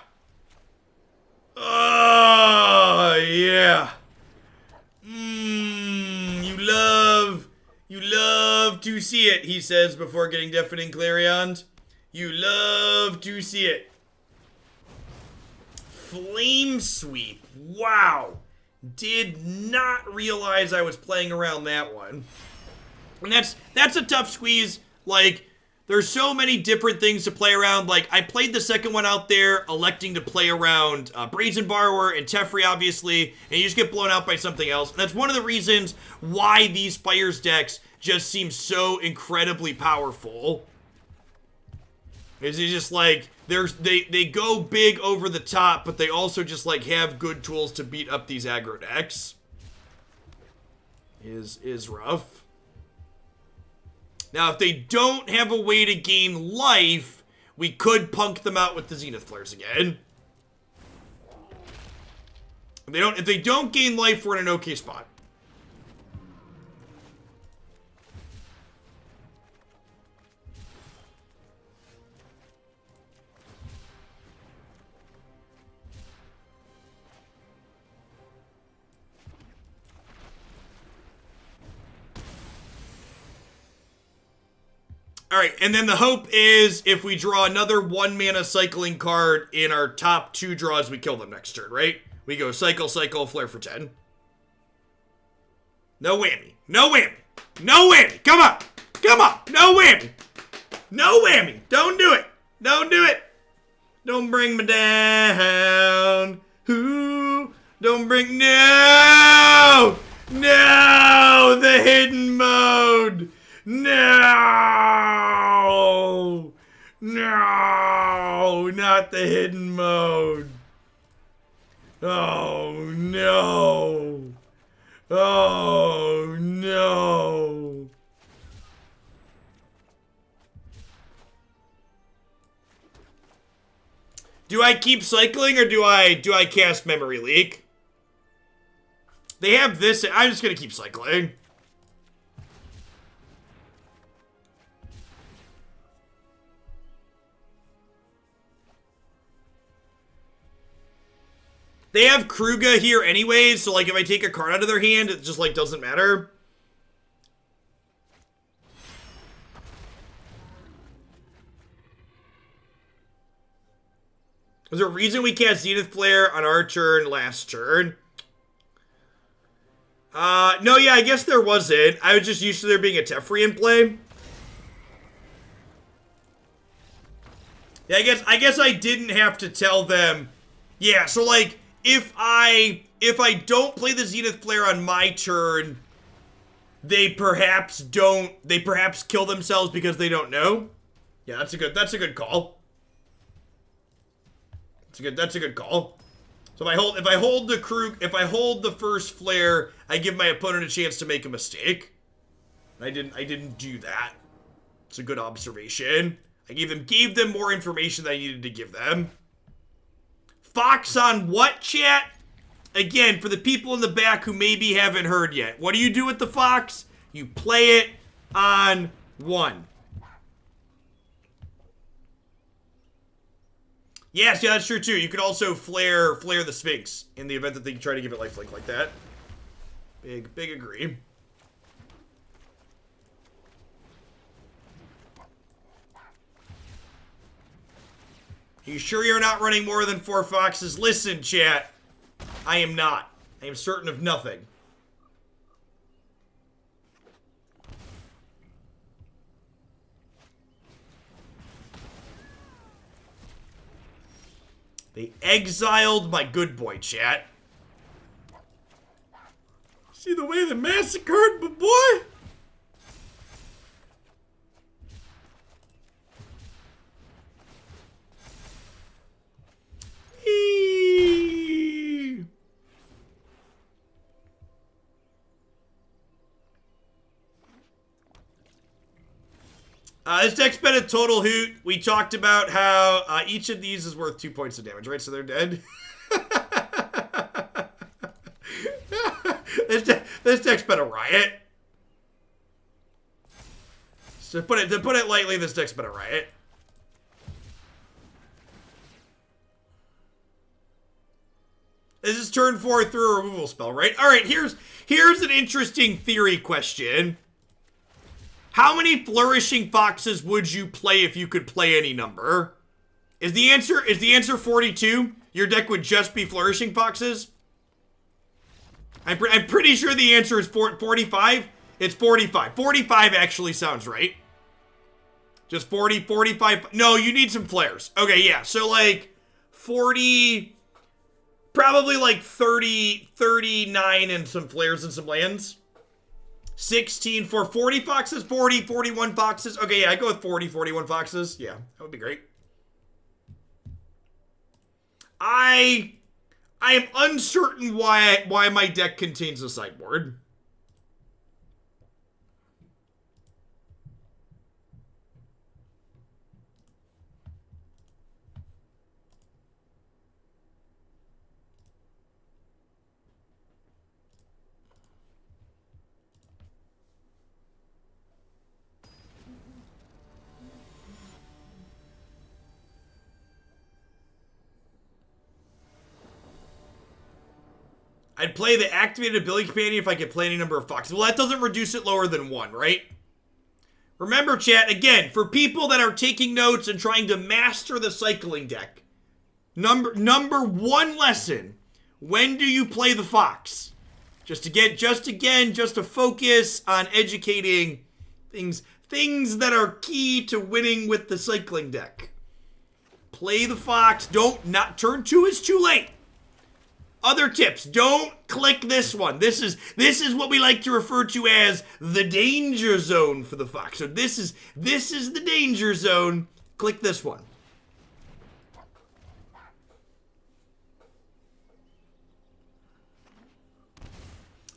Oh, yeah. You love to see it, he says before getting Deafening Clarion. You love to see it. Flame Sweep. Wow. Did not realize I was playing around that one. And that's a tough squeeze. Like, there's so many different things to play around. Like, I played the second one out there, electing to play around Brazen Borrower and Teferi, obviously, and you just get blown out by something else. And that's one of the reasons why these Fires decks just seem so incredibly powerful. Is it's just like, they go big over the top, but they also just, like, have good tools to beat up these aggro decks. Is rough. Now, if they don't have a way to gain life, we could punk them out with the Zenith Flares again. If they don't gain life, we're in an okay spot. Alright, and then the hope is if we draw another 1-mana cycling card in our top 2 draws, we kill them next turn, right? We go cycle, cycle, flare for 10. No whammy. No whammy. No whammy. Come on. Come on. No whammy. No whammy. Don't do it. Don't do it. Don't bring me down. Ooh. Don't bring... No! No! The hidden mode! No! No! Not the hidden mode. Oh, no. Oh, no. Do I keep cycling or do I cast Memory Leak? They have this. I'm just going to keep cycling. They have Kruga here anyways, so like if I take a card out of their hand, it just like doesn't matter. Was there a reason we cast Zenith Flare on our turn last turn? No, yeah, I guess there wasn't. I was just used to there being a Teferi in play. Yeah, I guess I didn't have to tell them. Yeah, so like if I don't play the Zenith Flare on my turn, they perhaps kill themselves because they don't know. Yeah, that's a good call. That's a good call. So if I hold the first flare, I give my opponent a chance to make a mistake. I didn't do that. It's a good observation. I gave them more information than I needed to give them. Fox on what, chat? Again, for the people in the back who maybe haven't heard yet, what do you do with the Fox? You play it on 1. Yes, yeah, that's true too. You could also flare the Sphinx in the event that they try to give it lifelink like that. Big agree. You sure you're not running more than 4 Foxes? Listen, chat. I am not. I am certain of nothing. They exiled my good boy, chat. See the way they massacred my boy? This deck's been a total hoot. We talked about how each of these is worth 2 points of damage, right? So they're dead. This deck's been a riot. So to put it lightly, this deck's been a riot. This is turn 4 through a removal spell, right? All right, here's an interesting theory question. How many Flourishing Foxes would you play if you could play any number? Is the answer 42? Your deck would just be Flourishing Foxes? I'm pretty sure the answer is 45. It's 45. 45 actually sounds right. Just 40, 45. No, you need some flares. Okay, yeah. So like 40, probably like 30, 39 and some flares and some lands. 16 for 40 foxes, 40, 41 foxes. Okay, yeah, I go with 40, 41 foxes. Yeah, that would be great. I am uncertain why my deck contains a sideboard. I'd play the activated ability companion if I could play any number of foxes. Well, that doesn't reduce it lower than 1, right? Remember, chat, again, for people that are taking notes and trying to master the cycling deck, number 1 lesson, when do you play the fox? Just to focus on educating things that are key to winning with the cycling deck. Play the fox. Not turn 2 is too late. Other tips, don't click this one. This is what we like to refer to as the danger zone for the fox. So this is the danger zone. Click this one.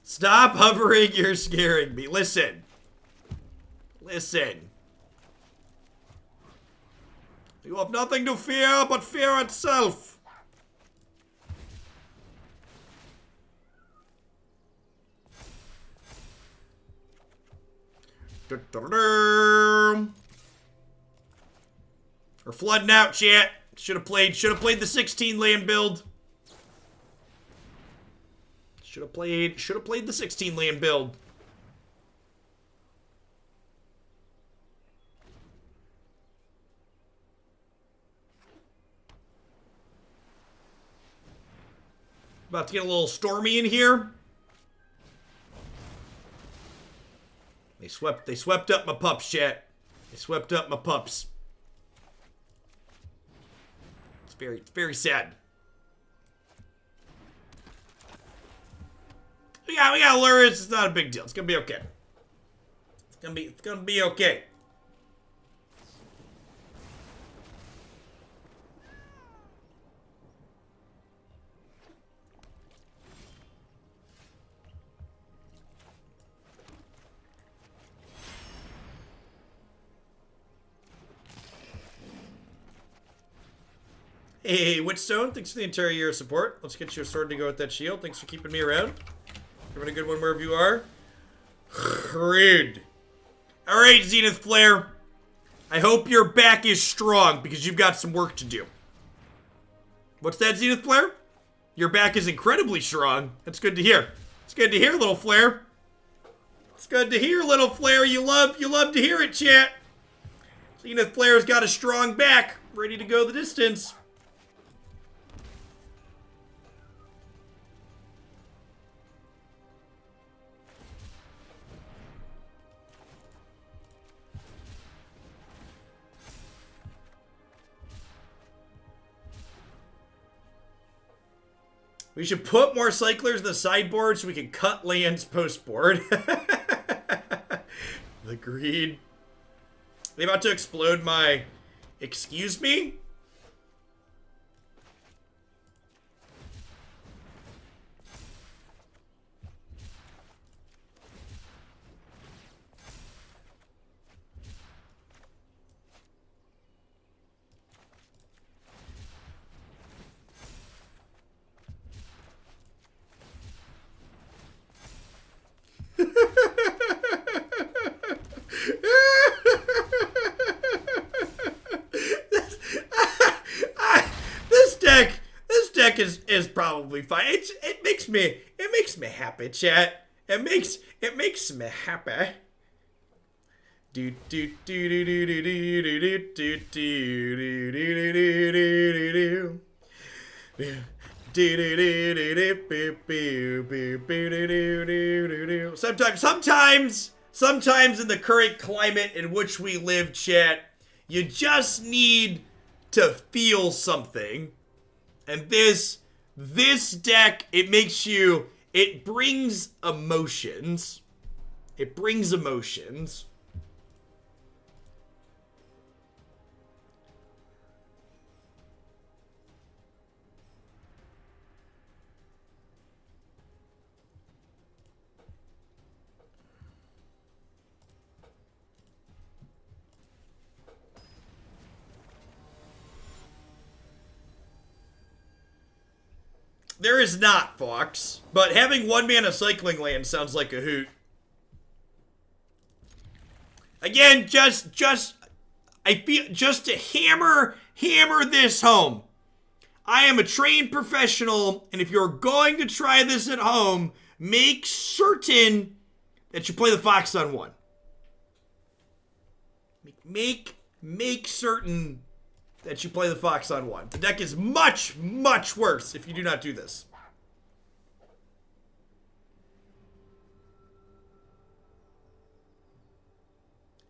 Stop hovering, you're scaring me. Listen. You have nothing to fear but fear itself. We're flooding out, chat. Should have played the 16 land build. Should have played the 16 land build. About to get a little stormy in here. They swept up my pups, chat. They swept up my pups. It's very sad. We got Lurrus. It's not a big deal. It's gonna be okay. It's gonna be okay. Hey, Witchstone, thanks for the entire year of support. Let's get you a sword to go with that shield. Thanks for keeping me around. Having a good one wherever you are. Rude. Alright, Zenith Flare. I hope your back is strong because you've got some work to do. What's that, Zenith Flare? Your back is incredibly strong. That's good to hear. It's good to hear, little Flare. It's good to hear, little Flare. You love to hear it, chat. Zenith Flare's got a strong back, ready to go the distance. We should put more cyclers in the sideboard so we can cut lands post-board. The greed. Are they about to explode my... Excuse me? This deck is probably fine. It makes me happy, chat. It makes me happy. Do do do do do do do do do do do do do do. Sometimes in the current climate in which we live, chat, you just need to feel something. And this deck, it brings emotions. It brings emotions. There is not, Fox. But having 1 mana cycling land sounds like a hoot. Again, just to hammer this home. I am a trained professional, and if you're going to try this at home, make certain that you play the Fox on 1. Make certain that you play the Fox on 1. The deck is much, much worse if you do not do this.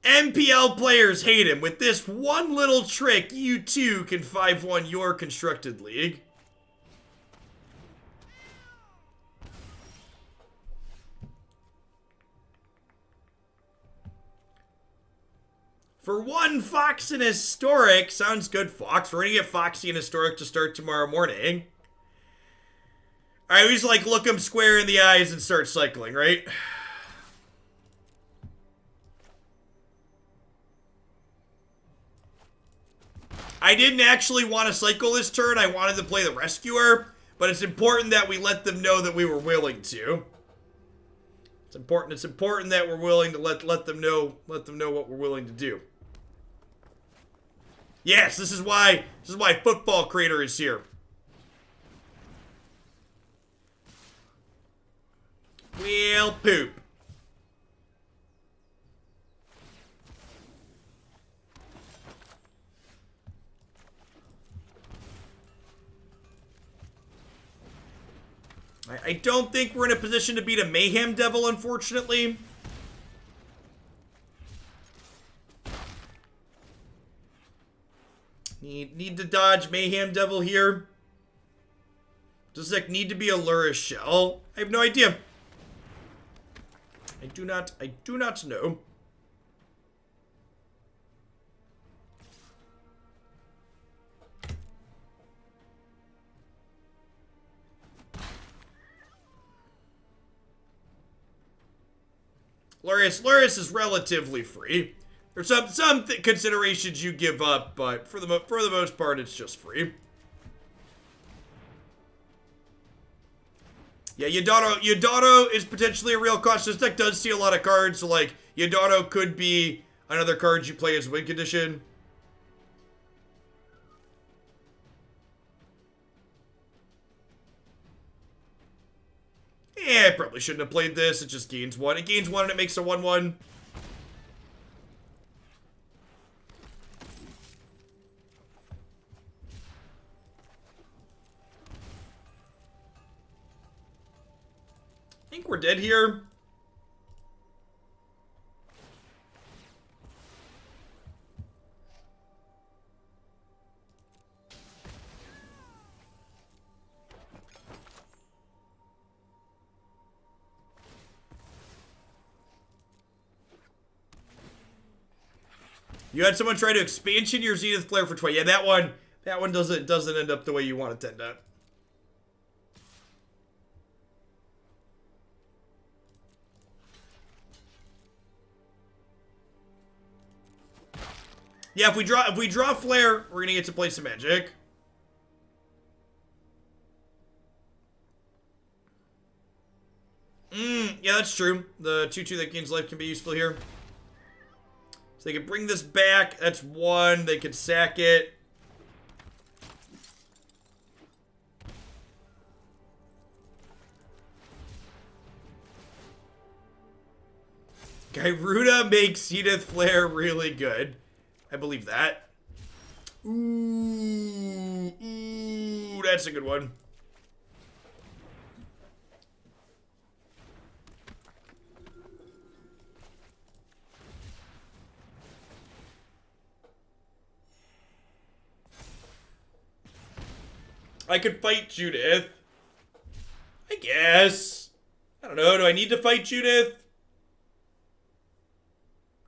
MPL players hate him. With this one little trick, you too can 5-1 your constructed league. For 1 Fox and Historic, sounds good, Fox. We're gonna get Foxy and Historic to start tomorrow morning. Alright, we just like look him square in the eyes and start cycling, right? I didn't actually want to cycle this turn. I wanted to play the Rescuer, but it's important that we let them know that we were willing to. It's important that we're willing to let them know what we're willing to do. Yes, this is why Footfall Crater is here. Well, poop. I don't think we're in a position to beat a Mayhem Devil, unfortunately. Need to dodge Mayhem Devil here. Does it need to be a Lurrus shell? I have no idea. I do not know. Lurrus is relatively free. There's some considerations you give up, but for the most part, it's just free. Yeah, Yodoro is potentially a real cost. This deck does see a lot of cards, so like Yodoro could be another card you play as win condition. Yeah, I probably shouldn't have played this. It just gains 1. It gains 1 and it makes a 1/1. I think we're dead here. You had someone try to expansion your Zenith Flare for 20. Yeah, that one doesn't end up the way you want it to end up. Yeah, if we draw Flare, we're gonna get to play some Magic. Yeah, that's true. The 2/2 that gains life can be useful here. So they can bring this back. That's 1. They can sack it. Gyruda makes Zenith Flare really good. I believe that. Ooh, That's a good one. I could fight Judith. I guess. I don't know. Do I need to fight Judith?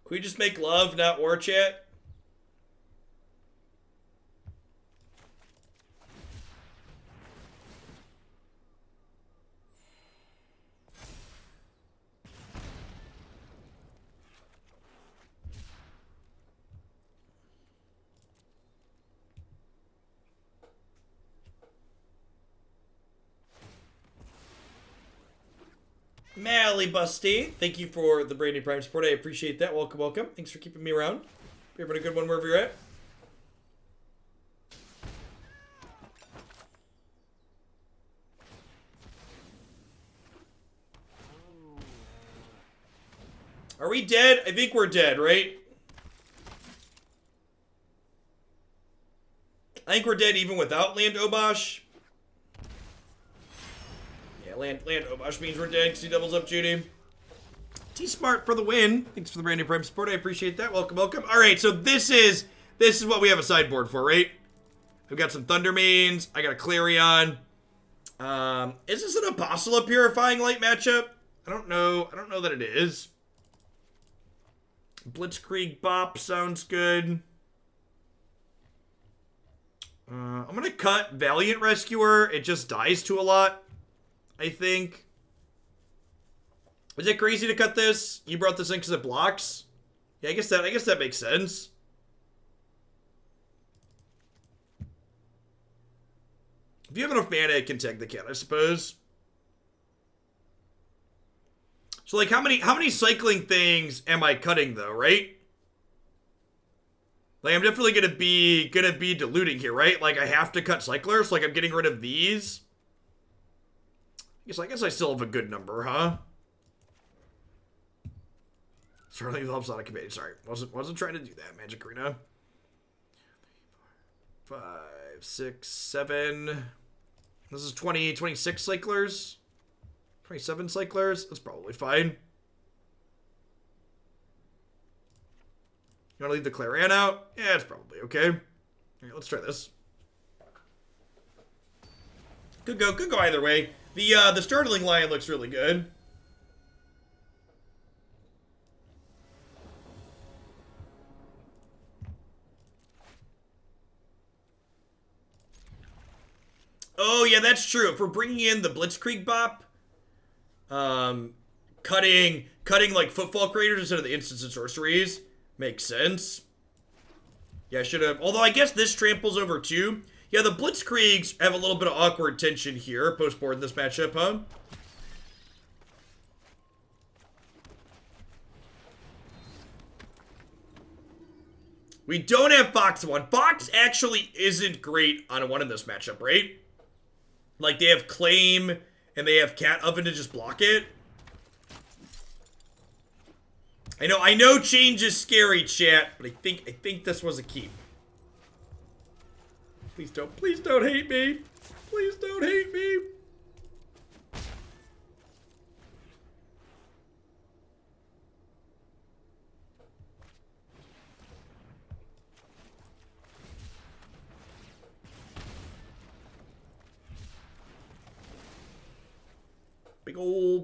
Can we just make love, not war chat? Mally Busty, thank you for the Brandon Prime support. I appreciate that. Welcome, welcome. Thanks for keeping me around. You're having a good one wherever you're at. Are we dead? I think we're dead, right? I think we're dead even without Land Obosh. Land Obosh means we're dead because he doubles up Judy. T-Smart for the win. Thanks for the brand new Prime support. I appreciate that. Welcome, welcome. All right, so this is what we have a sideboard for, right? I've got some Thundermanes. I got a Clarion. Is this an Apostle of Purifying Light matchup? I don't know. I don't know that it is. Blitzkrieg Bop sounds good. I'm going to cut Valiant Rescuer. It just dies to a lot, I think. Is it crazy to cut this? You brought this in because it blocks? Yeah, I guess that makes sense. If you have enough mana, it can tag the cat, I suppose. So, like, how many cycling things am I cutting, though, right? Like, I'm definitely gonna be diluting here, right? Like, I have to cut cyclers. Like, I'm getting rid of these. I guess I still have a good number, huh? Certainly helps out a committee. Sorry, wasn't trying to do that. Magic Arena. 5, 6, 7. This is 26 cyclers. 27 cyclers. That's probably fine. You want to leave the Clarion out? Yeah, it's probably okay. All right, let's try this. Could go either way. The Startling Lion looks really good. Oh yeah, that's true. If we're bringing in the Blitzkrieg Bop, cutting like Footfall Craters instead of the instants and sorceries makes sense. Yeah, I should have. Although I guess this tramples over too. Yeah, the Blitzkriegs have a little bit of awkward tension here post-board in this matchup, huh? We don't have Fox 1. Fox actually isn't great on a 1 in this matchup, right? Like, they have Claim and they have Cat Oven to just block it. I know change is scary, chat, but I think this was a keep. Please don't hate me. Please don't hate me.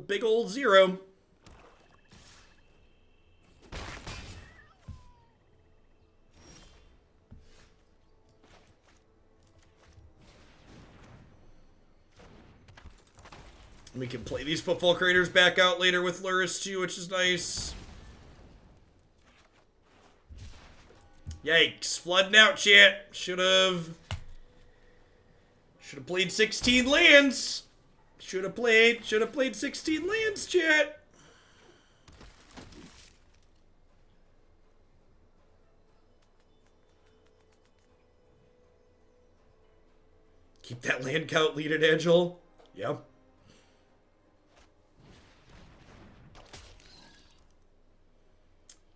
Big old 0. We can play these Footfall Craters back out later with Lurrus too, which is nice. Yikes. Flooding out, chat. Should've played 16 lands. Should have played 16 lands, chat. Keep that land count leaded, Angel. Yep.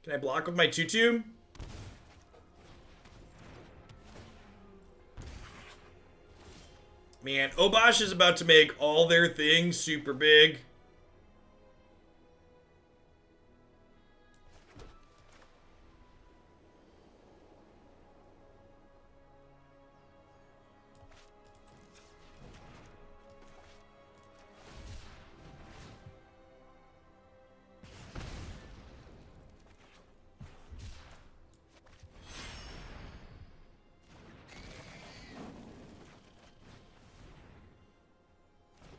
Can I block with my 2/2? Man, Obosh is about to make all their things super big.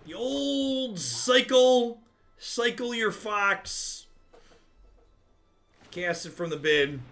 The old cycle your fox. Cast it from the bin.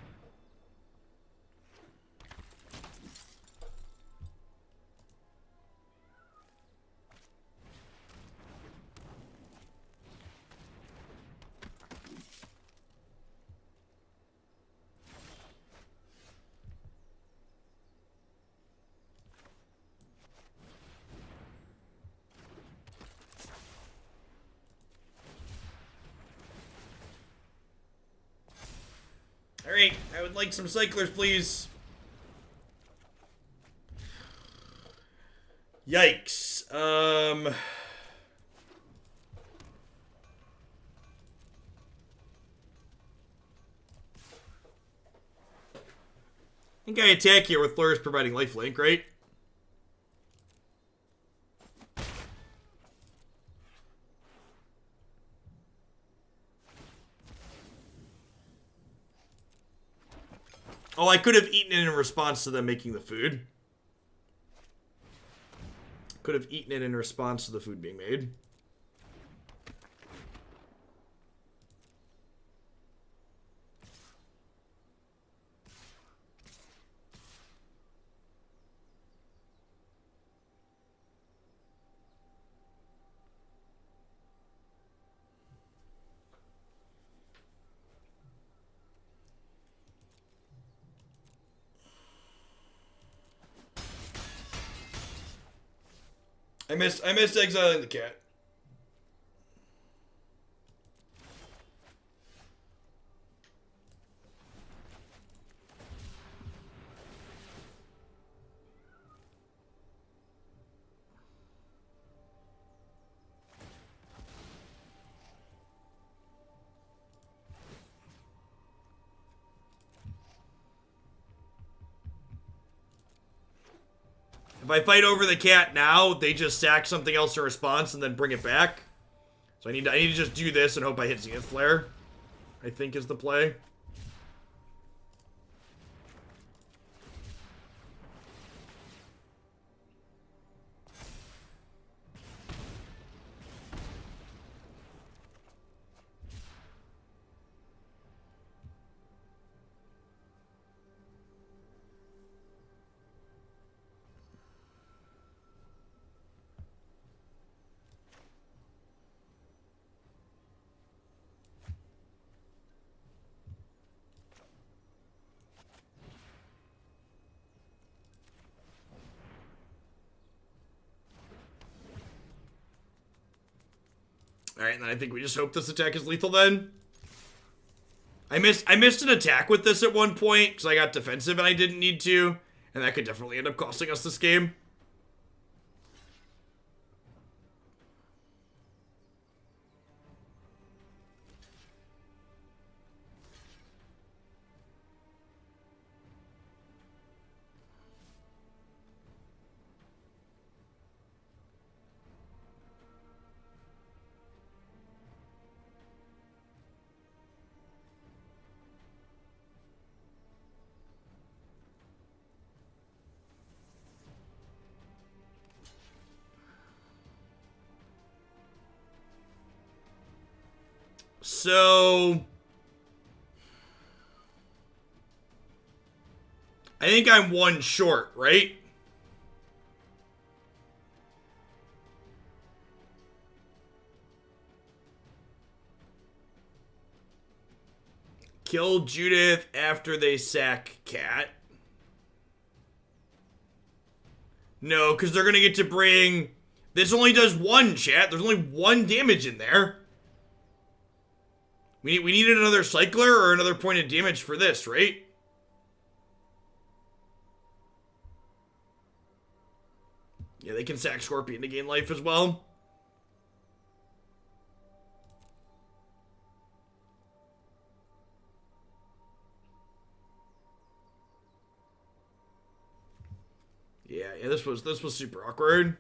Alright, I would like some cyclers, please. Yikes. I think I attack here with Lurrus providing lifelink, right? Oh, I could have eaten it in response to them making the food. Could have eaten it in response to the food being made. I missed exiling the cat. If I fight over the cat now, they just sack something else in response and then bring it back. So I need to just do this and hope I hit Zenith Flare, I think is the play. Alright, and then I think we just hope this attack is lethal then. I missed an attack with this at one point because I got defensive and I didn't need to. And that could definitely end up costing us this game. So I think I'm one short, right? Kill Judith after they sack Cat. No, because they're going to get to bring... This only does one, chat. There's only one damage in there. We needed another cycler or another point of damage for this, right? Yeah, they can sack Scorpion to gain life as well. Yeah, this was super awkward.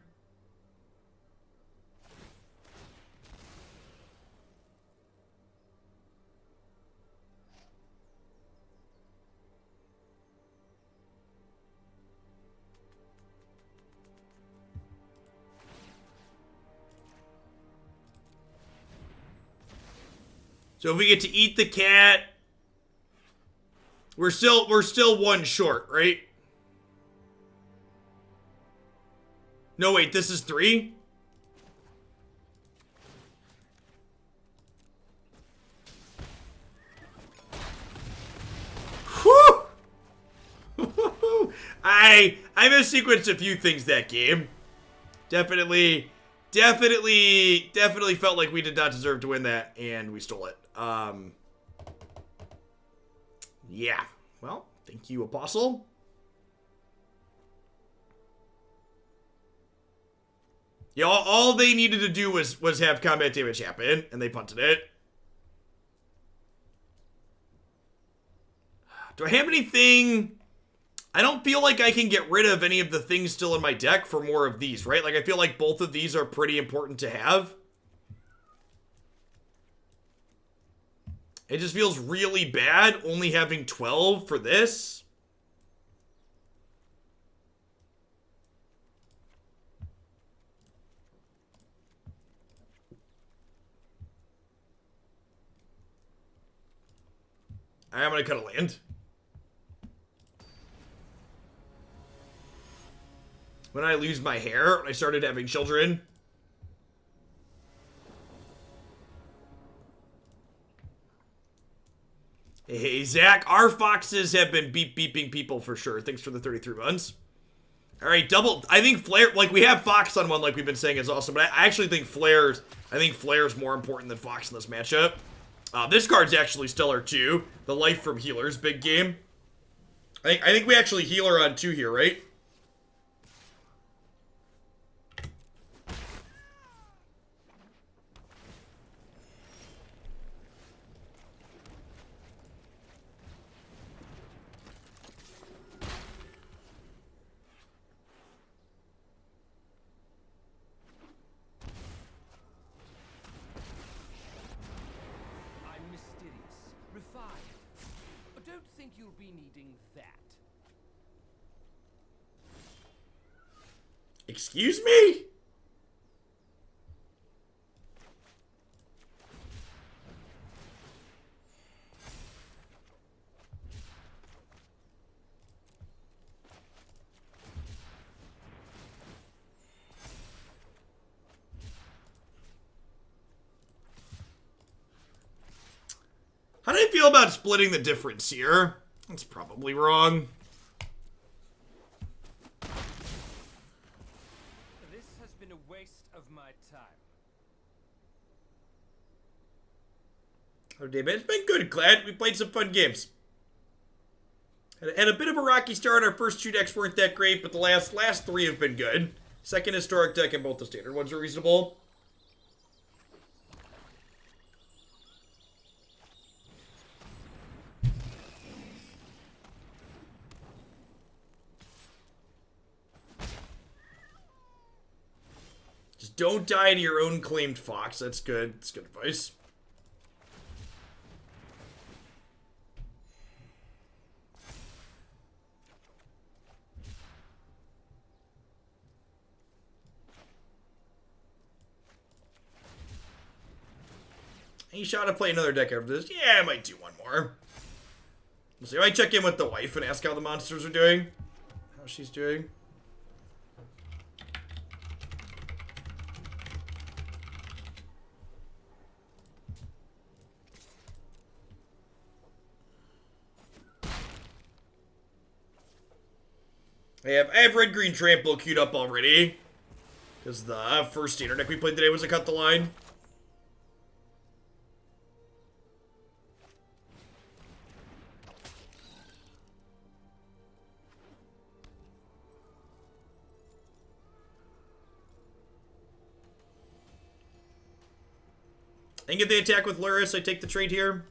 So if we get to eat the cat, we're still one short, right? No, wait, this is 3? Whew! I missequenced a few things that game. Definitely felt like we did not deserve to win that, and we stole it. Yeah. Well, thank you, Apostle. Yeah, all they needed to do was have combat damage happen, and they punted it. Do I have anything? I don't feel like I can get rid of any of the things still in my deck for more of these, right? Like, I feel like both of these are pretty important to have. It just feels really bad only having 12 for this. I'm gonna cut a land. When I lose my hair, when I started having children. Hey, Zach, our foxes have been beeping people for sure. Thanks for the 33 months. All right, double. I think Flare, like we have Fox on one, like we've been saying, is awesome. But I actually think Flare's more important than Fox in this matchup. This card's actually stellar too. The Life from Healers, big game. I think we actually Healer on 2 here, right? Excuse me? How do you feel about splitting the difference here? That's probably wrong. Oh, David, it's been good, Glad. We played some fun games. Had a bit of a rocky start. Our first 2 decks weren't that great, but the last 3 have been good. Second historic deck and both the standard ones are reasonable. Just don't die to your own claimed fox. That's good. That's good advice. Any shot to play another deck after this? Yeah, I might do one more. We'll see. I might check in with the wife and ask how the monsters are doing. How she's doing. I have red-green trample queued up already. Because the first standard deck we played today was a cut the line. And if they attack with Lurrus, I take the trade here.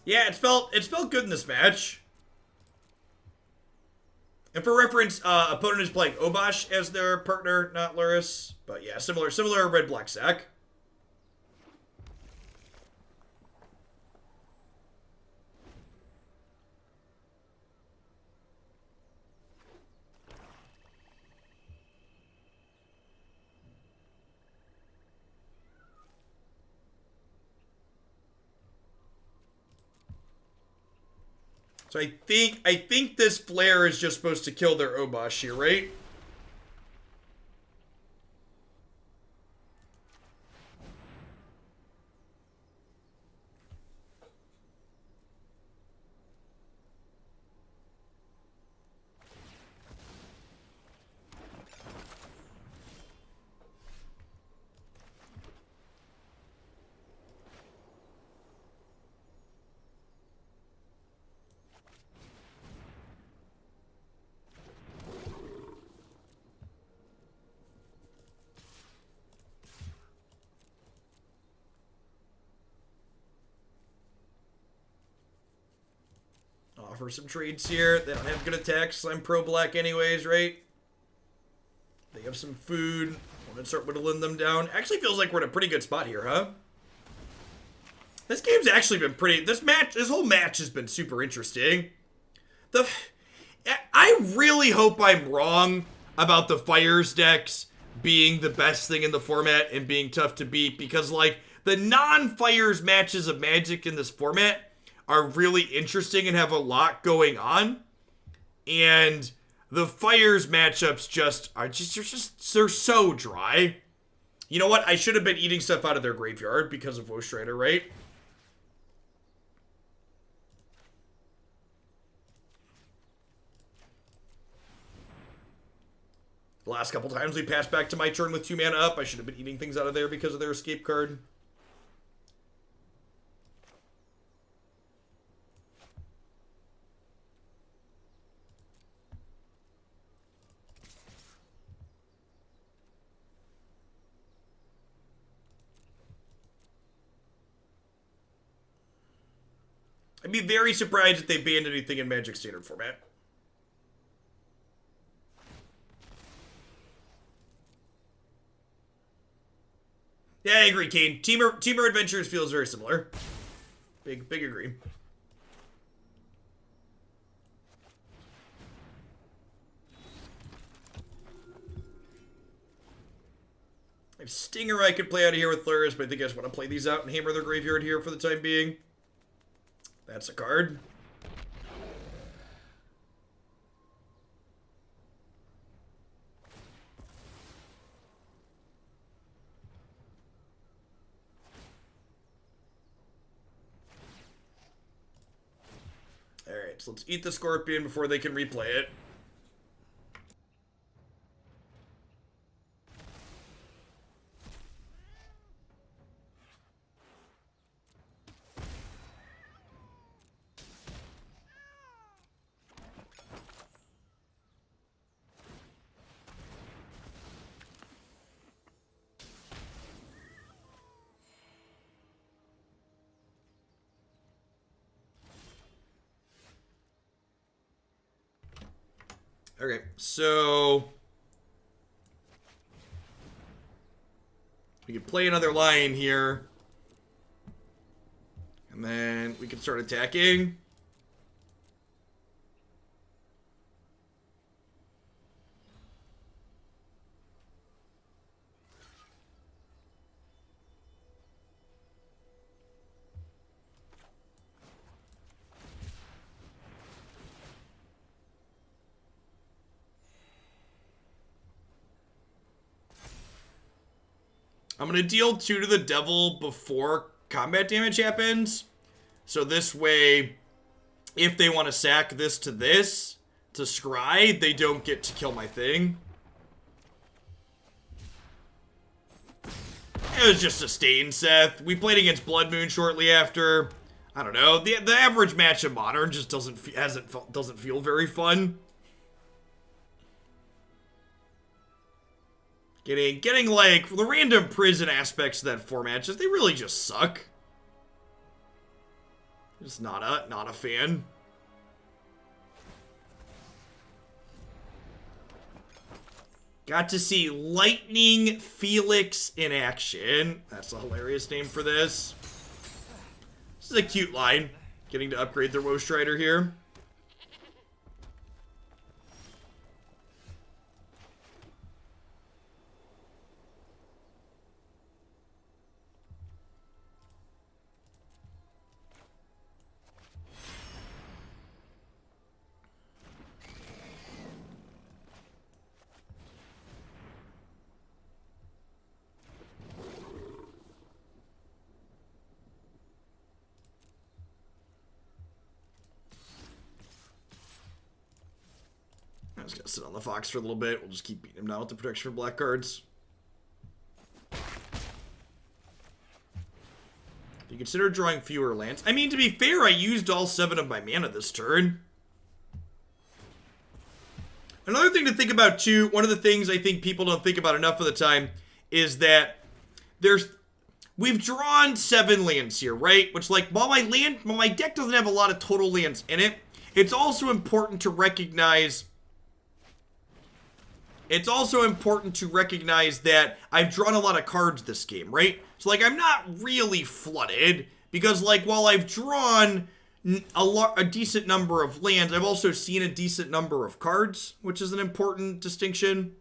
Yeah, it felt good in this match. And for reference, opponent is playing Obosh as their partner, not Lurrus. But yeah, similar red-black sack. So I think this Flare is just supposed to kill their Obosh here, right? Offer some trades here. They don't have good attacks. I'm pro-black anyways, right? They have some food. Want to start whittling them down. Actually feels like we're in a pretty good spot here, huh? This game's actually been pretty... This whole match has been super interesting. I really hope I'm wrong about the Fires decks being the best thing in the format and being tough to beat, because, like, the non-Fires matches of Magic in this format are really interesting and have a lot going on. And the Fires matchups they're so dry. You know what? I should have been eating stuff out of their graveyard because of Strider, right? The last couple times we passed back to my turn with 2 mana up, I should have been eating things out of there because of their escape card. I'd be very surprised if they banned anything in Magic Standard format. Yeah, I agree, Kane. Teamer Adventures feels very similar. Big agree. I have Stinger I could play out of here with Lurrus, but I think I just want to play these out and hammer their graveyard here for the time being. That's a card. Alright, so let's eat the Scorpion before they can replay it. Okay, so we can play another lion here, and then we can start attacking. I'm going to deal 2 to the devil before combat damage happens. So this way, if they want to sack this to scry, they don't get to kill my thing. It was just a stain, Seth. We played against Blood Moon shortly after. I don't know. The average match in Modern just doesn't feel very fun. Getting like the random prison aspects of that format, just they really just suck. Just not a fan. Got to see Lightning Felix in action. That's a hilarious name for this. This is a cute line. Getting to upgrade their Woe Strider here. I'm just gonna sit on the Fox for a little bit. We'll just keep beating him down with the protection for black cards. Do you consider drawing fewer lands? I mean, to be fair, I used all 7 of my mana this turn. Another thing to think about, too, one of the things I think people don't think about enough of the time is that we've drawn 7 lands here, right? Which, like, while my deck doesn't have a lot of total lands in it, it's also important to recognize that I've drawn a lot of cards this game, right? So, like, I'm not really flooded, because, like, while I've drawn a decent number of lands, I've also seen a decent number of cards, which is an important distinction.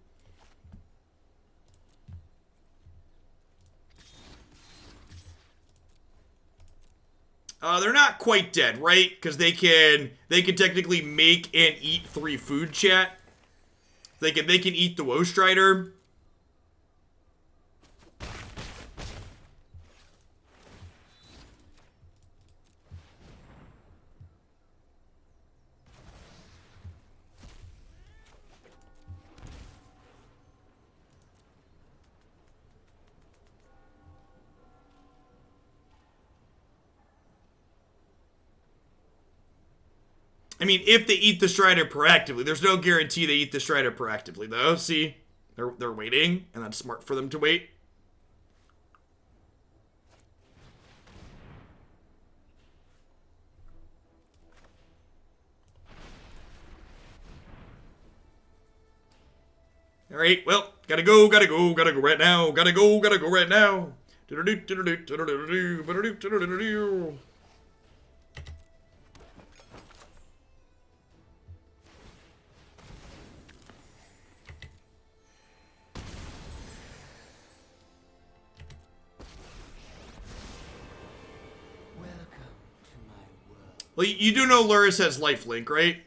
They're not quite dead, right? Because they can technically make and eat 3 food, chat. They can eat the Woe Strider. I mean, if they eat the Strider proactively. There's no guarantee they eat the Strider proactively, though. See? They're waiting, and that's smart for them to wait. Alright, well, gotta go right now. Gotta go right now. Well, you do know Lurrus has lifelink, right?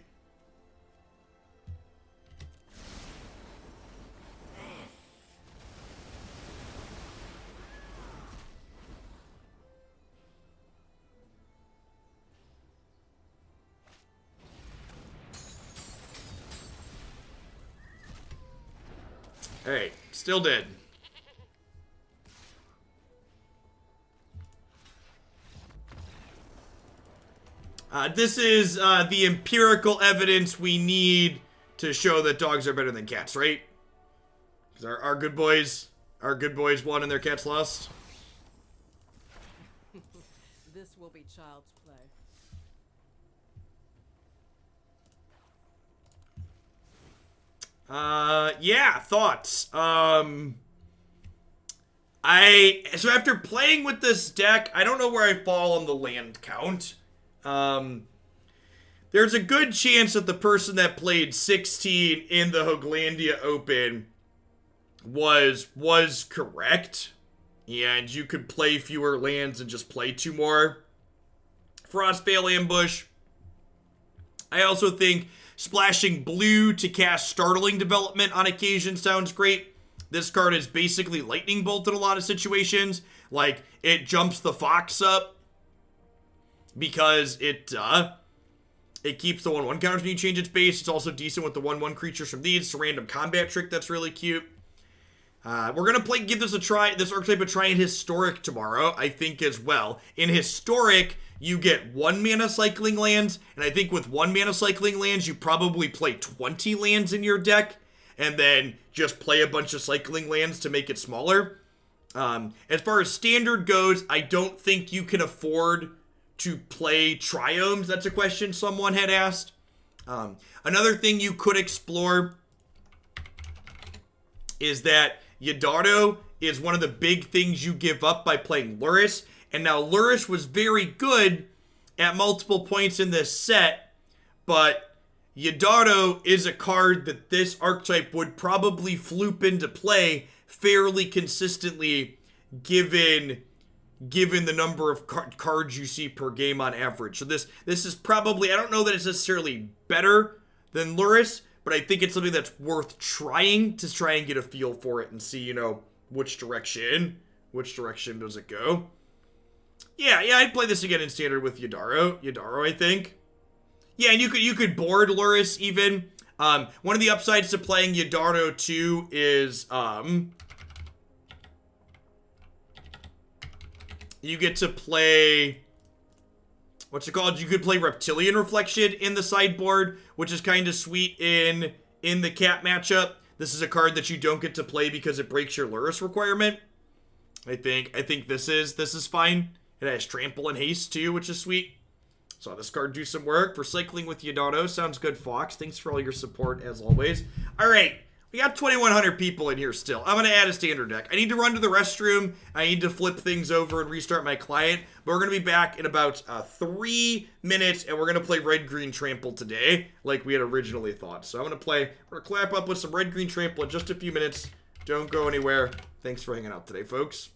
Hey, still dead. This is the empirical evidence we need to show that dogs are better than cats, right? Because our good boys won and their cats lost. This will be child's play. Yeah, thoughts. So after playing with this deck, I don't know where I fall on the land count. There's a good chance that the person that played 16 in the Hoglandia Open was correct. And you could play fewer lands and just play 2 more. Frostveil Ambush. I also think splashing blue to cast Startling Development on occasion sounds great. This card is basically Lightning Bolt in a lot of situations. Like, it jumps the Fox up because it keeps the 1/1 counters when you change its base. It's also decent with the 1/1 creatures from these. It's a random combat trick that's really cute. We're going to give this a try, this archetype a try in Historic tomorrow, I think, as well. In Historic, you get 1 mana cycling lands, and I think with 1 mana cycling lands, you probably play 20 lands in your deck, and then just play a bunch of cycling lands to make it smaller. As far as Standard goes, I don't think you can afford to play Triomes. That's a question someone had asked. Another thing you could explore is that Yidaro is one of the big things you give up by playing Lurrus. And now Lurrus was very good at multiple points in this set, but Yidaro is a card that this archetype would probably floop into play fairly consistently given the number of cards you see per game on average. So this is probably, I don't know that it's necessarily better than Lurrus, but I think it's something that's worth trying to try and get a feel for it and see, you know, which direction does it go. Yeah, I'd play this again in Standard with Yidaro, I think. Yeah, and you could board Lurrus even. One of the upsides to playing Yidaro too is you get to play, what's it called? You could play Reptilian Reflection in the sideboard, which is kind of sweet in the Cat matchup. This is a card that you don't get to play because it breaks your Lurrus requirement. I think this is fine. It has Trample and Haste too, which is sweet. Saw this card do some work for cycling with Yidaro. Sounds good, Fox. Thanks for all your support, as always. All right, we got 2,100 people in here still. I'm going to add a Standard deck. I need to run to the restroom. I need to flip things over and restart my client. But we're going to be back in about 3 minutes, and we're going to play Red-Green Trample today, like we had originally thought. So we're going to clap up with some Red-Green Trample in just a few minutes. Don't go anywhere. Thanks for hanging out today, folks.